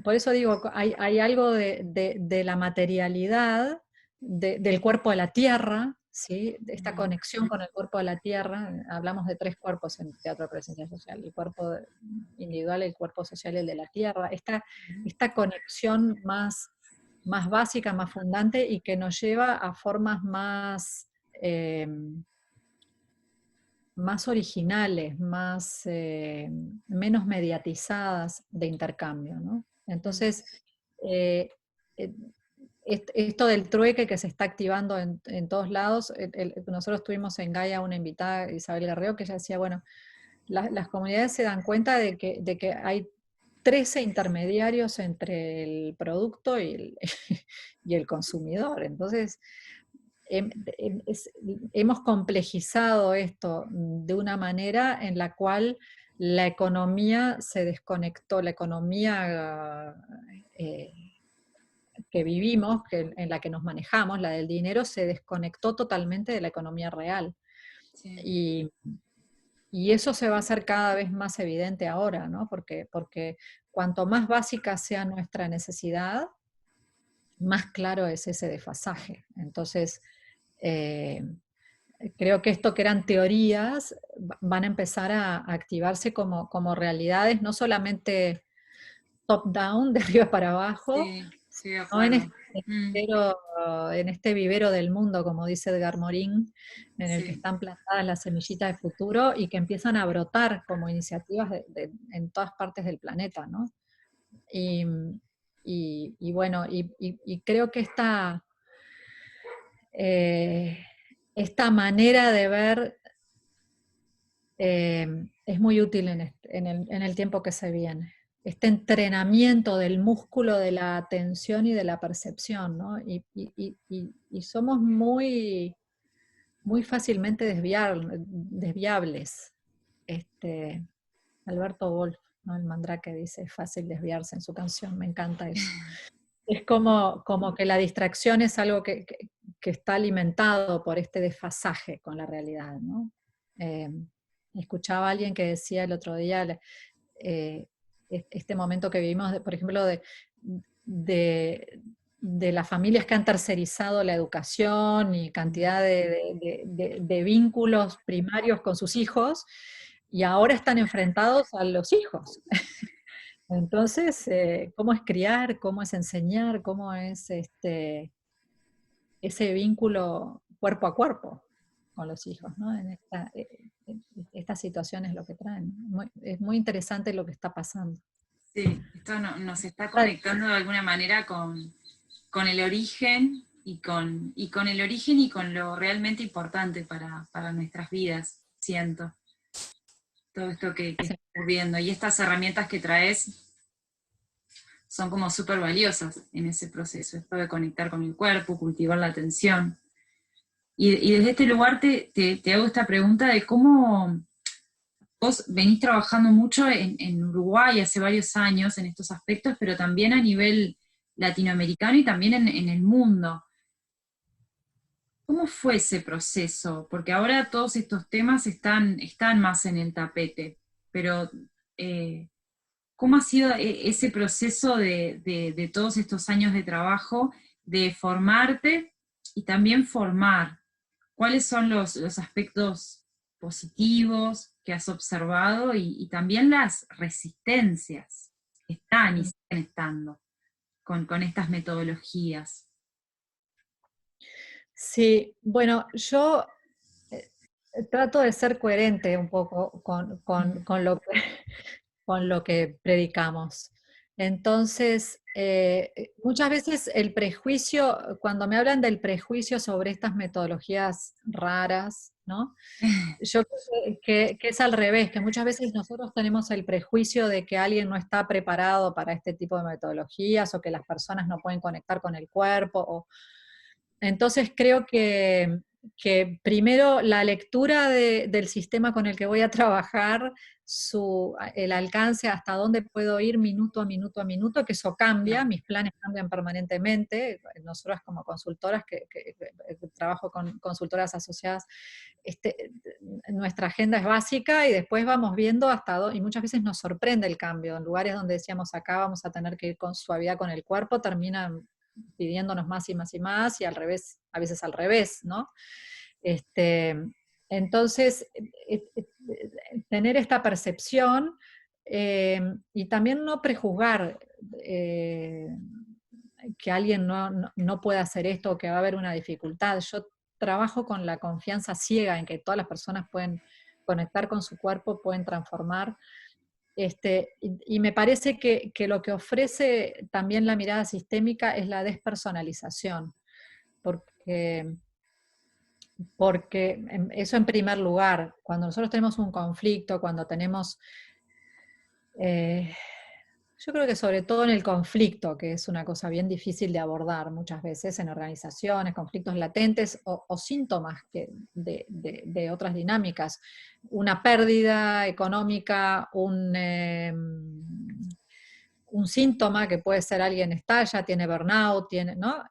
Por eso digo, hay algo de la materialidad del cuerpo de la tierra, ¿sí? De esta Mm, conexión con el cuerpo de la tierra. Hablamos de tres cuerpos en teatro de presencia social: el cuerpo individual, el cuerpo social y el de la tierra. Esta conexión más básica, más fundante, y que nos lleva a formas más originales, menos mediatizadas de intercambio, ¿no? mm, Entonces, eh, eh, esto del trueque que se está activando en todos lados. Nosotros tuvimos en Gaia una invitada, Isabel Guerrero, que ella decía, bueno, las comunidades se dan cuenta de que hay 13 intermediarios entre el producto y el consumidor. Entonces, hemos complejizado esto de una manera en la cual la economía se desconectó, la economía eh, que vivimos, en la que nos manejamos, la del dinero, se desconectó totalmente de la economía real. sí. Y, y eso se va a hacer cada vez más evidente ahora, ¿no? Porque cuanto más básica sea nuestra necesidad, más claro es ese desfasaje. Entonces, eh, creo que esto que eran teorías van a empezar a activarse como realidades, no solamente top-down, de arriba para abajo, Sí, estoy de sino acuerdo. Mm, en este vivero del mundo, como dice Edgar Morin, en el que sí. están plantadas las semillitas de futuro y que empiezan a brotar como iniciativas en todas partes del planeta, ¿no? Y, y bueno, y creo que eh, esta manera de ver es muy útil en el tiempo que se viene. Este entrenamiento del músculo de la atención y de la percepción, ¿no? Y somos muy fácilmente desviables. Este, Alberto Wolf, ¿no? El Mandrake dice: es fácil desviarse en su canción, me encanta eso. Es como que la distracción es algo que está alimentado por este desfasaje con la realidad, ¿no? Eh, Escuchaba a alguien que decía el otro día, eh, este momento que vivimos, por ejemplo, de, de las familias que han tercerizado la educación y cantidad de vínculos primarios con sus hijos, y ahora están enfrentados a los hijos. Entonces, ¿cómo es criar? ¿Cómo es enseñar? ¿Cómo es ese vínculo cuerpo a cuerpo con los hijos, ¿no? Estas situaciones lo que traen. Es muy interesante lo que está pasando. Sí, esto nos está conectando de alguna manera con el origen y con el origen y con lo realmente importante para nuestras vidas, siento. Todo esto que está ocurriendo. Y estas herramientas que traes son como súper valiosas en ese proceso, esto de conectar con el cuerpo, cultivar la atención. Y desde este lugar te hago esta pregunta de cómo vos venís trabajando mucho en Uruguay hace varios años en estos aspectos, pero también a nivel latinoamericano y también en el mundo. ¿Cómo fue ese proceso? Porque ahora todos estos temas están más en el tapete, pero eh, ¿cómo ha sido ese proceso de todos estos años de trabajo de formarte y también formar. ¿Cuáles son los aspectos positivos que has observado y también las resistencias que están y siguen estando con estas metodologías? Sí, bueno, yo trato de ser coherente un poco con lo que, con lo que predicamos. Entonces, muchas veces el prejuicio, cuando me hablan del prejuicio sobre estas metodologías raras, ¿no? Yo creo que es al revés, que muchas veces nosotros tenemos el prejuicio de que alguien no está preparado para este tipo de metodologías o que las personas no pueden conectar con el cuerpo. Entonces creo que primero la lectura del sistema con el que voy a trabajar, el alcance, hasta dónde puedo ir minuto a minuto a minuto, que eso cambia, mis planes cambian permanentemente. Nosotros como consultoras, que trabajo con consultoras asociadas, nuestra agenda es básica y después vamos viendo hasta dónde, y muchas veces nos sorprende el cambio. En lugares donde decíamos acá vamos a tener que ir con suavidad con el cuerpo, terminan pidiéndonos más y más y más, y al revés, a veces al revés, ¿no? Este, entonces, tener esta percepción y también no prejuzgar que alguien no puede hacer esto o que va a haber una dificultad. Yo trabajo con la confianza ciega en que todas las personas pueden conectar con su cuerpo, pueden transformar. Y me parece que lo que ofrece también la mirada sistémica es la despersonalización, porque, porque eso en primer lugar, cuando nosotros tenemos un conflicto, cuando tenemos, yo creo que sobre todo en el conflicto, que es una cosa bien difícil de abordar muchas veces en organizaciones, conflictos latentes o síntomas de otras dinámicas, una pérdida económica, un síntoma que puede ser alguien estalla, tiene burnout, ¿no?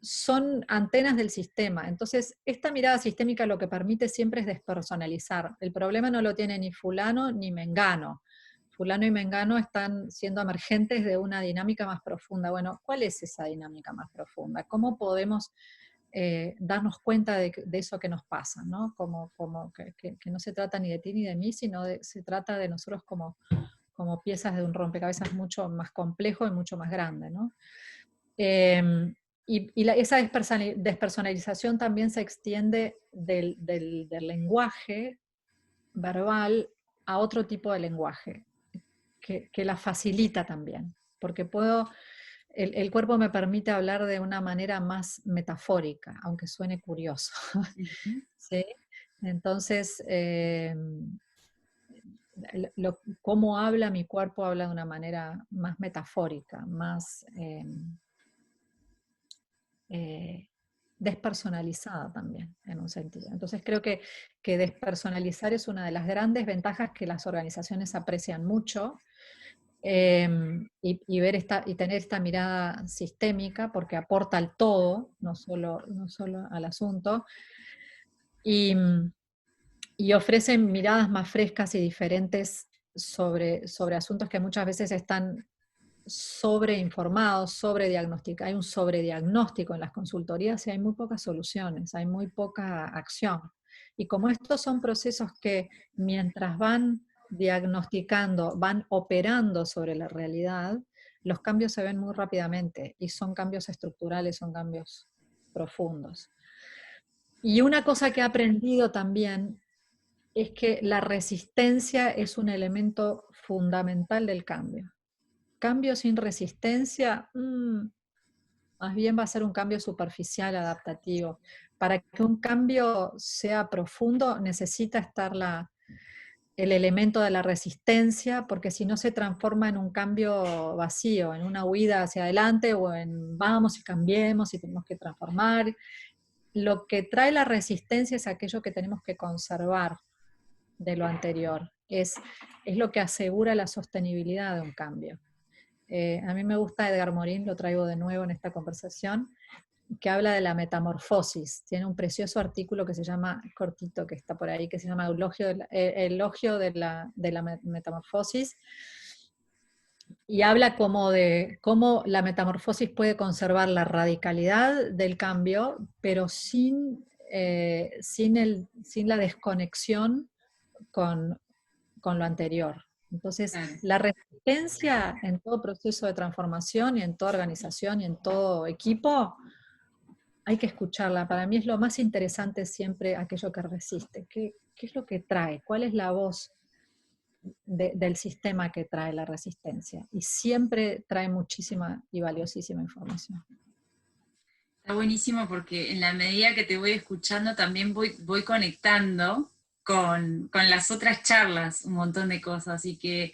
Son antenas del sistema. Entonces, esta mirada sistémica lo que permite siempre es despersonalizar. El problema no lo tiene ni fulano ni mengano. Fulano y mengano están siendo emergentes de una dinámica más profunda. Bueno, ¿cuál es esa dinámica más profunda? ¿Cómo podemos darnos cuenta de eso que nos pasa, ¿no? Que no se trata ni de ti ni de mí, sino se trata de nosotros como piezas de un rompecabezas mucho más complejo y mucho más grande, ¿no? Esa despersonalización también se extiende del lenguaje verbal a otro tipo de lenguaje, que la facilita también, porque el cuerpo me permite hablar de una manera más metafórica, aunque suene curioso. ¿Sí? Entonces, cómo habla mi cuerpo habla de una manera más metafórica, más despersonalizada también, en un sentido. Entonces creo que despersonalizar es una de las grandes ventajas que las organizaciones aprecian mucho, y tener esta mirada sistémica, porque aporta al todo, no solo al asunto, y ofrecen miradas más frescas y diferentes sobre asuntos que muchas veces están sobreinformados, sobrediagnosticados. Hay un sobrediagnóstico en las consultorías y hay muy pocas soluciones, hay muy poca acción. Y como estos son procesos que mientras van diagnosticando, van operando sobre la realidad, los cambios se ven muy rápidamente y son cambios estructurales, son cambios profundos. Y una cosa que he aprendido también es que la resistencia es un elemento fundamental del cambio. Cambio sin resistencia, más bien va a ser un cambio superficial, adaptativo. Para que un cambio sea profundo necesita estar el elemento de la resistencia, porque si no se transforma en un cambio vacío, en una huida hacia adelante o en vamos y cambiemos y tenemos que transformar. Lo que trae la resistencia es aquello que tenemos que conservar de lo anterior, es lo que asegura la sostenibilidad de un cambio. A mí me gusta Edgar Morin, lo traigo de nuevo en esta conversación, que habla de la metamorfosis. Tiene un precioso artículo que se llama, cortito, que está por ahí, que se llama Elogio de la Metamorfosis, y habla como de cómo la metamorfosis puede conservar la radicalidad del cambio, pero sin la desconexión con, con lo anterior. Entonces, Claro. la resistencia en todo proceso de transformación y en toda organización y en todo equipo, hay que escucharla. Para mí es lo más interesante siempre aquello que resiste. ¿Qué es lo que trae? ¿Cuál es la voz del sistema que trae la resistencia? Y siempre trae muchísima y valiosísima información. Está buenísimo porque en la medida que te voy escuchando también voy conectando con las otras charlas un montón de cosas y que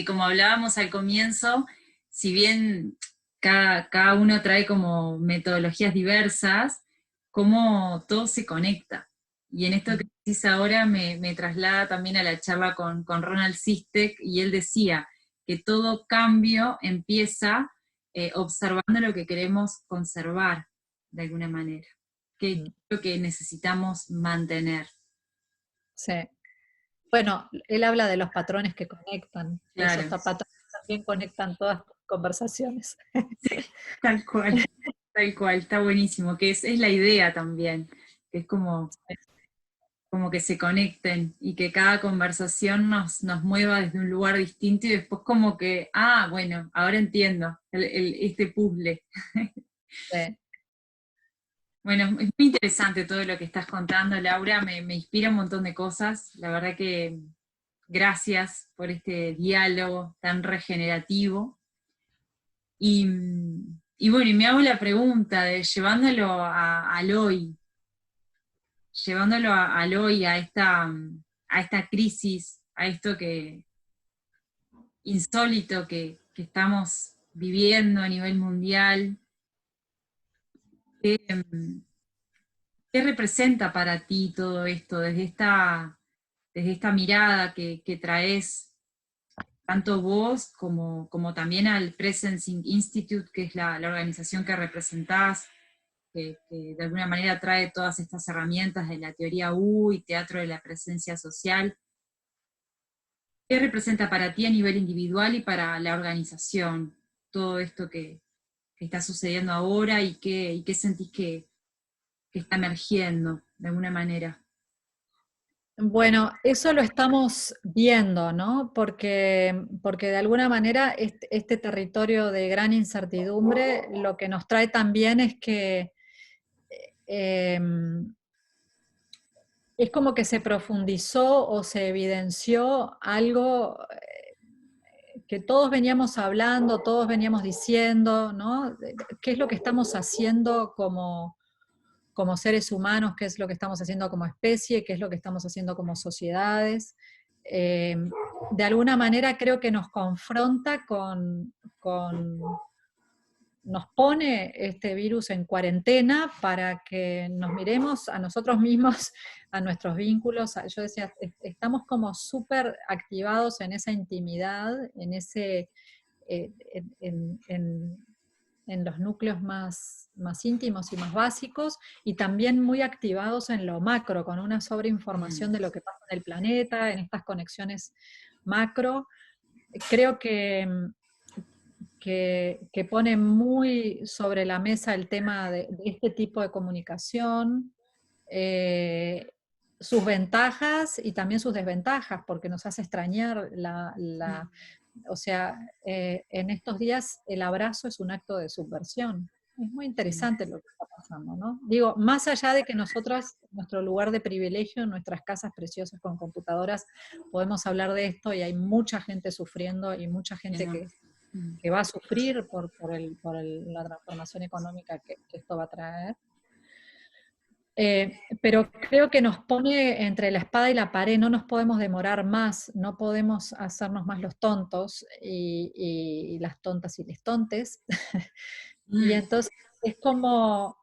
como hablábamos al comienzo, si bien cada uno trae como metodologías diversas, cómo todo se conecta. Y en esto que decís ahora me traslada también a la charla con Ronald Sistek, y él decía que todo cambio empieza observando lo que queremos conservar de alguna manera, que es lo que necesitamos mantener. Sí. Bueno, él habla de los patrones que conectan, y esos Claro, patrones también conectan todas las conversaciones. tal cual, está buenísimo, que es la idea también, que es como que se conecten y que cada conversación nos mueva desde un lugar distinto y después como que, bueno, ahora entiendo este puzzle. Sí. Bueno, es muy interesante todo lo que estás contando, Laura, me inspira un montón de cosas, la verdad que gracias por este diálogo tan regenerativo. Y, y bueno, y me hago la pregunta de llevándolo al hoy, al hoy, a esta crisis, a esto que insólito que estamos viviendo a nivel mundial. ¿Qué representa para ti todo esto desde esta mirada que traes tanto vos como también al Presencing Institute, que es la organización que representás, que de alguna manera trae todas estas herramientas de la teoría U y teatro de la presencia social? ¿Qué representa para ti a nivel individual y para la organización todo esto que está sucediendo ahora y qué sentís que está emergiendo de alguna manera? Bueno, eso lo estamos viendo, ¿no? Porque de alguna manera este territorio de gran incertidumbre lo que nos trae también es que eh, es como que se profundizó o se evidenció algo que todos veníamos hablando, todos veníamos diciendo, ¿no? ¿Qué es lo que estamos haciendo como seres humanos? ¿Qué es lo que estamos haciendo como especie? ¿Qué es lo que estamos haciendo como sociedades? De alguna manera creo que nos confronta nos pone este virus en cuarentena para que nos miremos a nosotros mismos, a nuestros vínculos. Yo decía, estamos como súper activados en esa intimidad, en ese, en los núcleos más íntimos y más básicos, y también muy activados en lo macro, con una sobreinformación de lo que pasa en el planeta, en estas conexiones macro. Creo que pone muy sobre la mesa el tema de este tipo de comunicación, eh, sus ventajas y también sus desventajas, porque nos hace extrañar o sea, en estos días el abrazo es un acto de subversión. Es muy interesante lo que está pasando, ¿no? Digo, más allá de que nosotros, nuestro lugar de privilegio, en nuestras casas preciosas con computadoras, podemos hablar de esto y hay mucha gente sufriendo y mucha gente que va a sufrir la transformación económica que esto va a traer. Pero creo que nos pone entre la espada y la pared, no nos podemos demorar más, no podemos hacernos más los tontos y las tontas y les tontes. Y entonces es como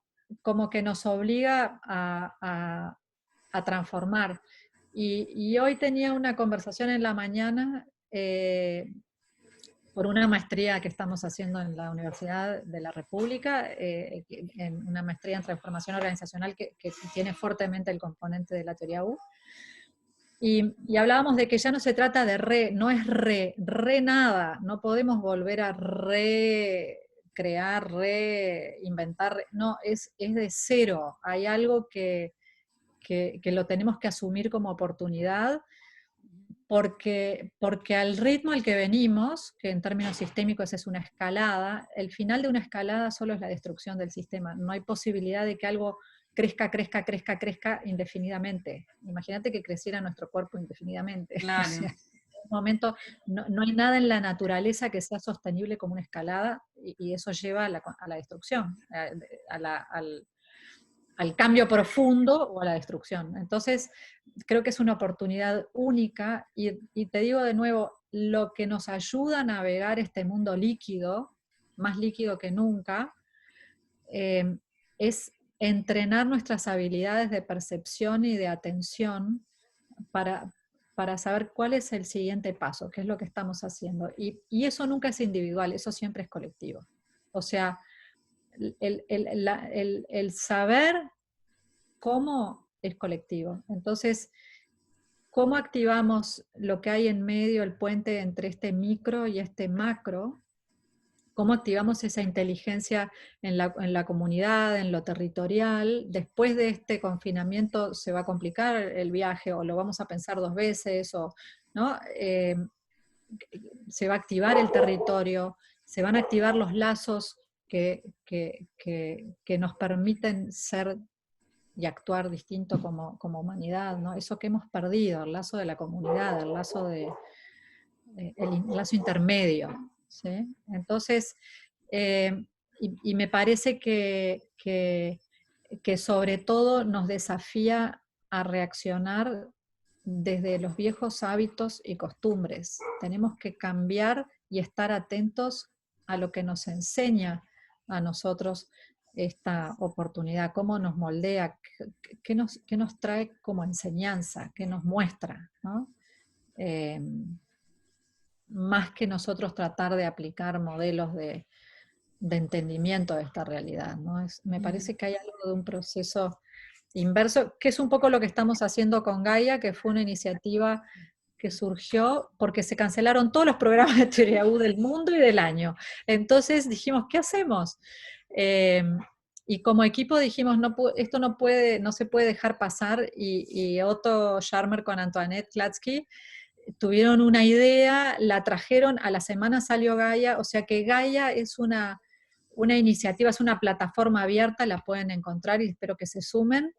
que nos obliga a transformar. Y hoy tenía una conversación en la mañana por una maestría que estamos haciendo en la Universidad de la República, en una maestría en transformación organizacional que tiene fuertemente el componente de la teoría U. Y hablábamos de que ya no se trata de no es re nada, no podemos volver a recrear, reinventar, no, es de cero, hay algo que lo tenemos que asumir como oportunidad, porque al ritmo al que venimos, que en términos sistémicos es una escalada, el final de una escalada solo es la destrucción del sistema. No hay posibilidad de que algo crezca, crezca, crezca, crezca indefinidamente. Imagínate que creciera nuestro cuerpo indefinidamente. O Claro. sea, en un momento no hay nada en la naturaleza que sea sostenible como una escalada, y eso lleva a la destrucción, al cambio profundo o a la destrucción. Entonces, creo que es una oportunidad única, y te digo de nuevo, lo que nos ayuda a navegar este mundo líquido, más líquido que nunca, es entrenar nuestras habilidades de percepción y de atención para, para saber cuál es el siguiente paso, qué es lo que estamos haciendo. Y eso nunca es individual, eso siempre es colectivo. O sea, el saber cómo es colectivo. Entonces, ¿cómo activamos lo que hay en medio, el puente entre este micro y este macro? ¿Cómo activamos esa inteligencia en la comunidad, en lo territorial? Después de este confinamiento se va a complicar el viaje, o lo vamos a pensar dos veces, ¿no? Se va a activar el territorio, se van a activar los lazos que nos permiten ser y actuar distinto como humanidad, ¿no? Eso que hemos perdido, el lazo de la comunidad, el lazo, el lazo intermedio, ¿sí? Entonces, y me parece que sobre todo nos desafía a reaccionar desde los viejos hábitos y costumbres. Tenemos que cambiar y estar atentos a lo que nos enseña a nosotros esta oportunidad, cómo nos moldea, qué nos trae como enseñanza, qué nos muestra, ¿no? Más que nosotros tratar de aplicar modelos de entendimiento de esta realidad, ¿no? Me parece que hay algo de un proceso inverso, que es un poco lo que estamos haciendo con Gaia, que fue una iniciativa que surgió porque se cancelaron todos los programas de teoría U del mundo y del año. Entonces dijimos, ¿qué hacemos? Y como equipo dijimos, esto no se puede dejar pasar, y Otto Scharmer con Antoinette Klatsky tuvieron una idea, la trajeron, a la semana salió Gaia, o sea que Gaia es una iniciativa, es una plataforma abierta, la pueden encontrar y espero que se sumen,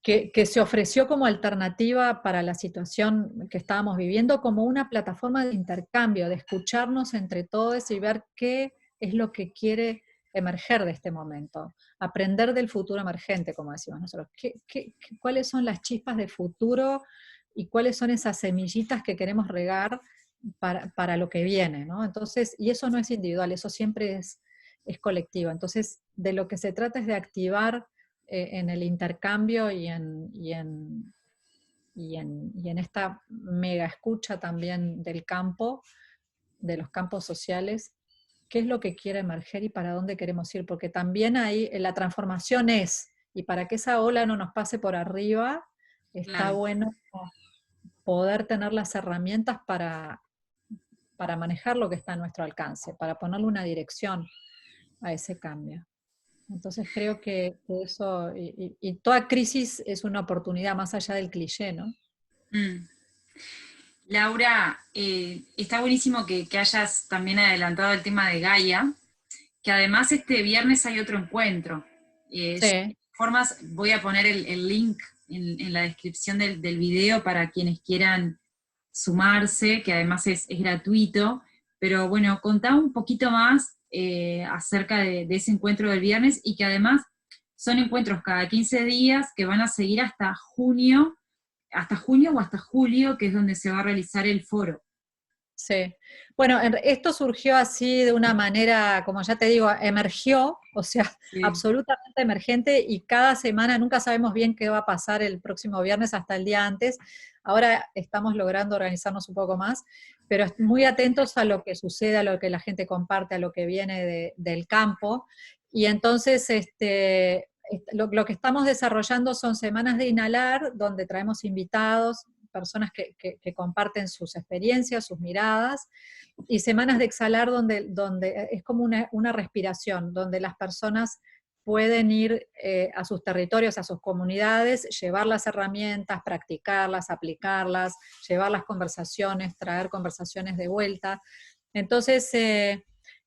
que se ofreció como alternativa para la situación que estábamos viviendo, como una plataforma de intercambio, de escucharnos entre todos y ver qué es lo que quiere emerger de este momento, aprender del futuro emergente, como decimos nosotros. ¿Cuáles son las chispas de futuro y cuáles son esas semillitas que queremos regar para lo que viene, ¿no? Entonces, y eso no es individual, eso siempre es colectivo. Entonces, de lo que se trata es de activar en el intercambio y en esta mega escucha también del campo, de los campos sociales, qué es lo que quiere emerger y para dónde queremos ir, porque también ahí la transformación y para que esa ola no nos pase por arriba, está Claro. bueno poder tener las herramientas para manejar lo que está a nuestro alcance, para ponerle una dirección a ese cambio. Entonces creo que eso, y toda crisis es una oportunidad más allá del cliché, ¿no? Laura, está buenísimo que hayas también adelantado el tema de Gaia, que además este viernes hay otro encuentro. Sí. De formas, voy a poner el link en la descripción del video para quienes quieran sumarse, que además es gratuito. Pero bueno, contá un poquito más acerca de ese encuentro del viernes, y que además son encuentros cada 15 días que van a seguir hasta junio o hasta julio, que es donde se va a realizar el foro. Sí. Bueno, esto surgió así de una manera, como ya te digo, emergió, o sea, Sí. absolutamente emergente, y cada semana nunca sabemos bien qué va a pasar el próximo viernes hasta el día antes. Ahora estamos logrando organizarnos un poco más, pero muy atentos a lo que sucede, a lo que la gente comparte, a lo que viene del campo. Y entonces lo que estamos desarrollando son semanas de inhalar, donde traemos invitados, personas que comparten sus experiencias, sus miradas, y semanas de exhalar donde es como una respiración, donde las personas pueden ir a sus territorios, a sus comunidades, llevar las herramientas, practicarlas, aplicarlas, llevar las conversaciones, traer conversaciones de vuelta. Entonces,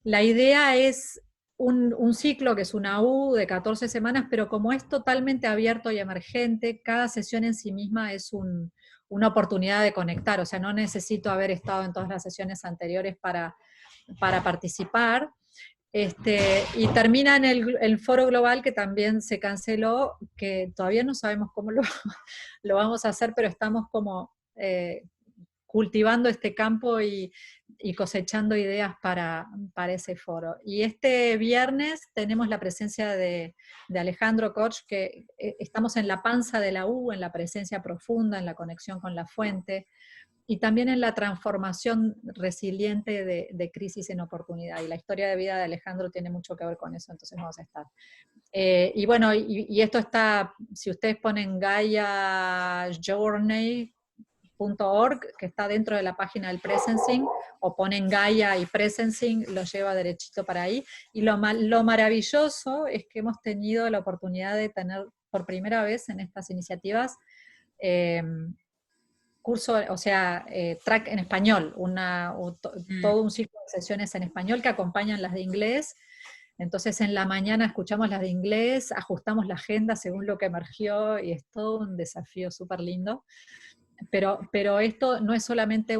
la idea es un ciclo que es una U de 14 semanas, pero como es totalmente abierto y emergente, cada sesión en sí misma es una oportunidad de conectar, o sea, no necesito haber estado en todas las sesiones anteriores para participar. Y termina en el foro global, que también se canceló, que todavía no sabemos cómo lo vamos a hacer, pero estamos como cultivando este campo y cosechando ideas para ese foro. Y este viernes tenemos la presencia de Alejandro Koch, que estamos en la panza de la U, en la presencia profunda, en la conexión con la fuente, y también en la transformación resiliente de crisis en oportunidad. Y la historia de vida de Alejandro tiene mucho que ver con eso, entonces vamos a estar. Y bueno, y esto está, si ustedes ponen GaiaJourney.org, que está dentro de la página del Presencing, o ponen Gaia y Presencing, lo lleva derechito para ahí. Y lo maravilloso es que hemos tenido la oportunidad de tener por primera vez en estas iniciativas curso, o sea, track en español, todo un ciclo de sesiones en español que acompañan las de inglés. Entonces en la mañana escuchamos las de inglés, ajustamos la agenda según lo que emergió, y es todo un desafío súper lindo. Pero esto no es solamente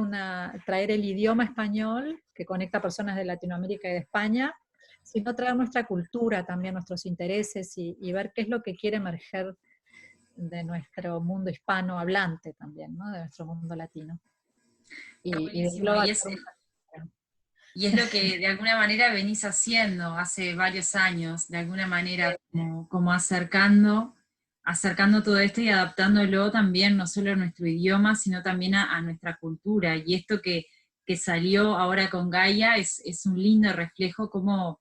traer el idioma español, que conecta a personas de Latinoamérica y de España, sino traer nuestra cultura también, nuestros intereses, y ver qué es lo que quiere emerger de nuestro mundo hispano hablante también, ¿no? De nuestro mundo latino. Está Y de buenísimo, Global. y es lo que de alguna manera venís haciendo hace varios años, de alguna manera como acercando todo esto y adaptándolo también, no solo a nuestro idioma, sino también a nuestra cultura. Y esto que salió ahora con Gaia es un lindo reflejo como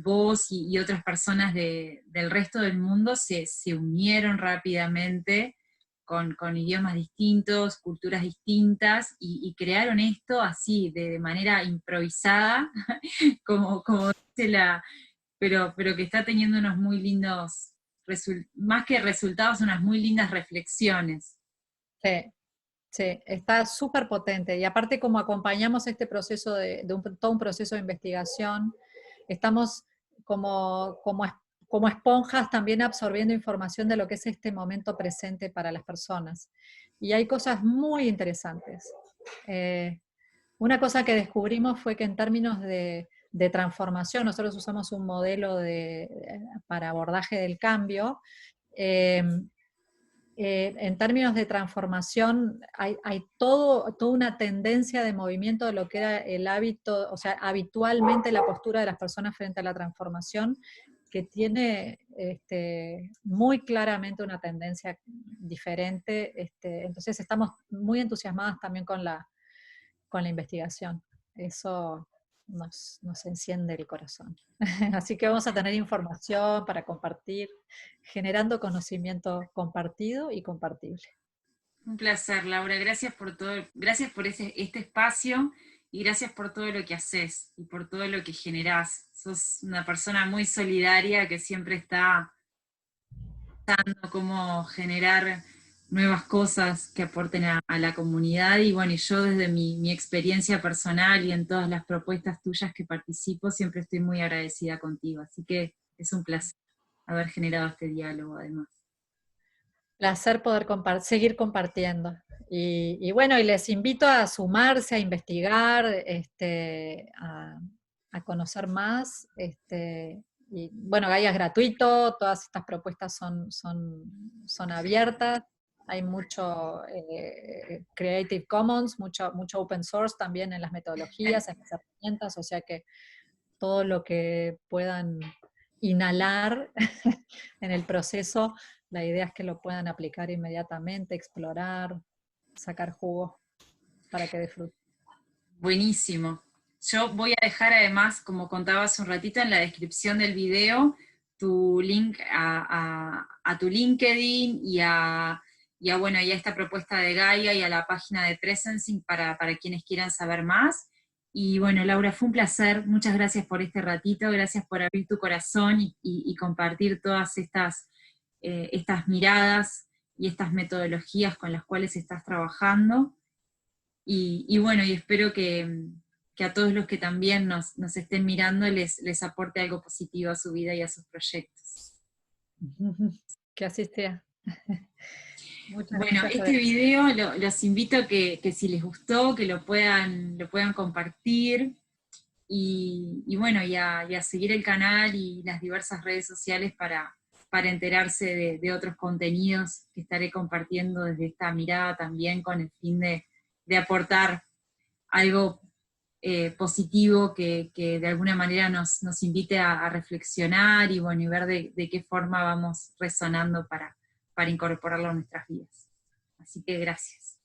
vos y otras personas del resto del mundo se unieron rápidamente con idiomas distintos, culturas distintas, y crearon esto así, de manera improvisada, como dice pero que está teniendo unos muy lindos, más que resultados, unas muy lindas reflexiones. Sí, sí, está súper potente. Y aparte, como acompañamos este proceso todo un proceso de investigación, estamos como esponjas también absorbiendo información de lo que es este momento presente para las personas. Y hay cosas muy interesantes. Una cosa que descubrimos fue que en términos de transformación, nosotros usamos un modelo para abordaje del cambio. En términos de transformación, hay toda una tendencia de movimiento de lo que era el hábito, o sea, habitualmente la postura de las personas frente a la transformación, que tiene muy claramente una tendencia diferente. Entonces estamos muy entusiasmadas también con la investigación. Eso nos enciende el corazón. Así que vamos a tener información para compartir, generando conocimiento compartido y compartible. Un placer, Laura. Gracias por todo, gracias por este espacio y gracias por todo lo que haces y por todo lo que generás. Sos una persona muy solidaria que siempre está pensando cómo generar nuevas cosas que aporten a la comunidad. Y bueno, y yo desde mi experiencia personal y en todas las propuestas tuyas que participo, siempre estoy muy agradecida contigo. Así que es un placer haber generado este diálogo además. Placer poder seguir compartiendo. Y bueno, y les invito a sumarse, a investigar, a conocer más. Y bueno, Gaia es gratuito, todas estas propuestas son abiertas. Hay mucho Creative Commons, mucho open source también en las metodologías, en las herramientas, o sea que todo lo que puedan inhalar en el proceso, la idea es que lo puedan aplicar inmediatamente, explorar, sacar jugo para que disfruten. Buenísimo. Yo voy a dejar además, como contaba hace un ratito, en la descripción del video tu link a tu LinkedIn bueno, y a esta propuesta de Gaia y a la página de Presencing para quienes quieran saber más. Y bueno, Laura, fue un placer, muchas gracias por este ratito, gracias por abrir tu corazón y compartir todas estas miradas y estas metodologías con las cuales estás trabajando. Y bueno, y espero que a todos los que también nos estén mirando les aporte algo positivo a su vida y a sus proyectos. Que así sea. Muchas Bueno, gracias este video los invito a que si les gustó, que lo puedan compartir, y bueno, y a seguir el canal y las diversas redes sociales para enterarse de otros contenidos que estaré compartiendo desde esta mirada también, con el fin de aportar algo positivo que de alguna manera nos invite a reflexionar y bueno, y ver de qué forma vamos resonando para incorporarlo a nuestras vidas. Así que gracias.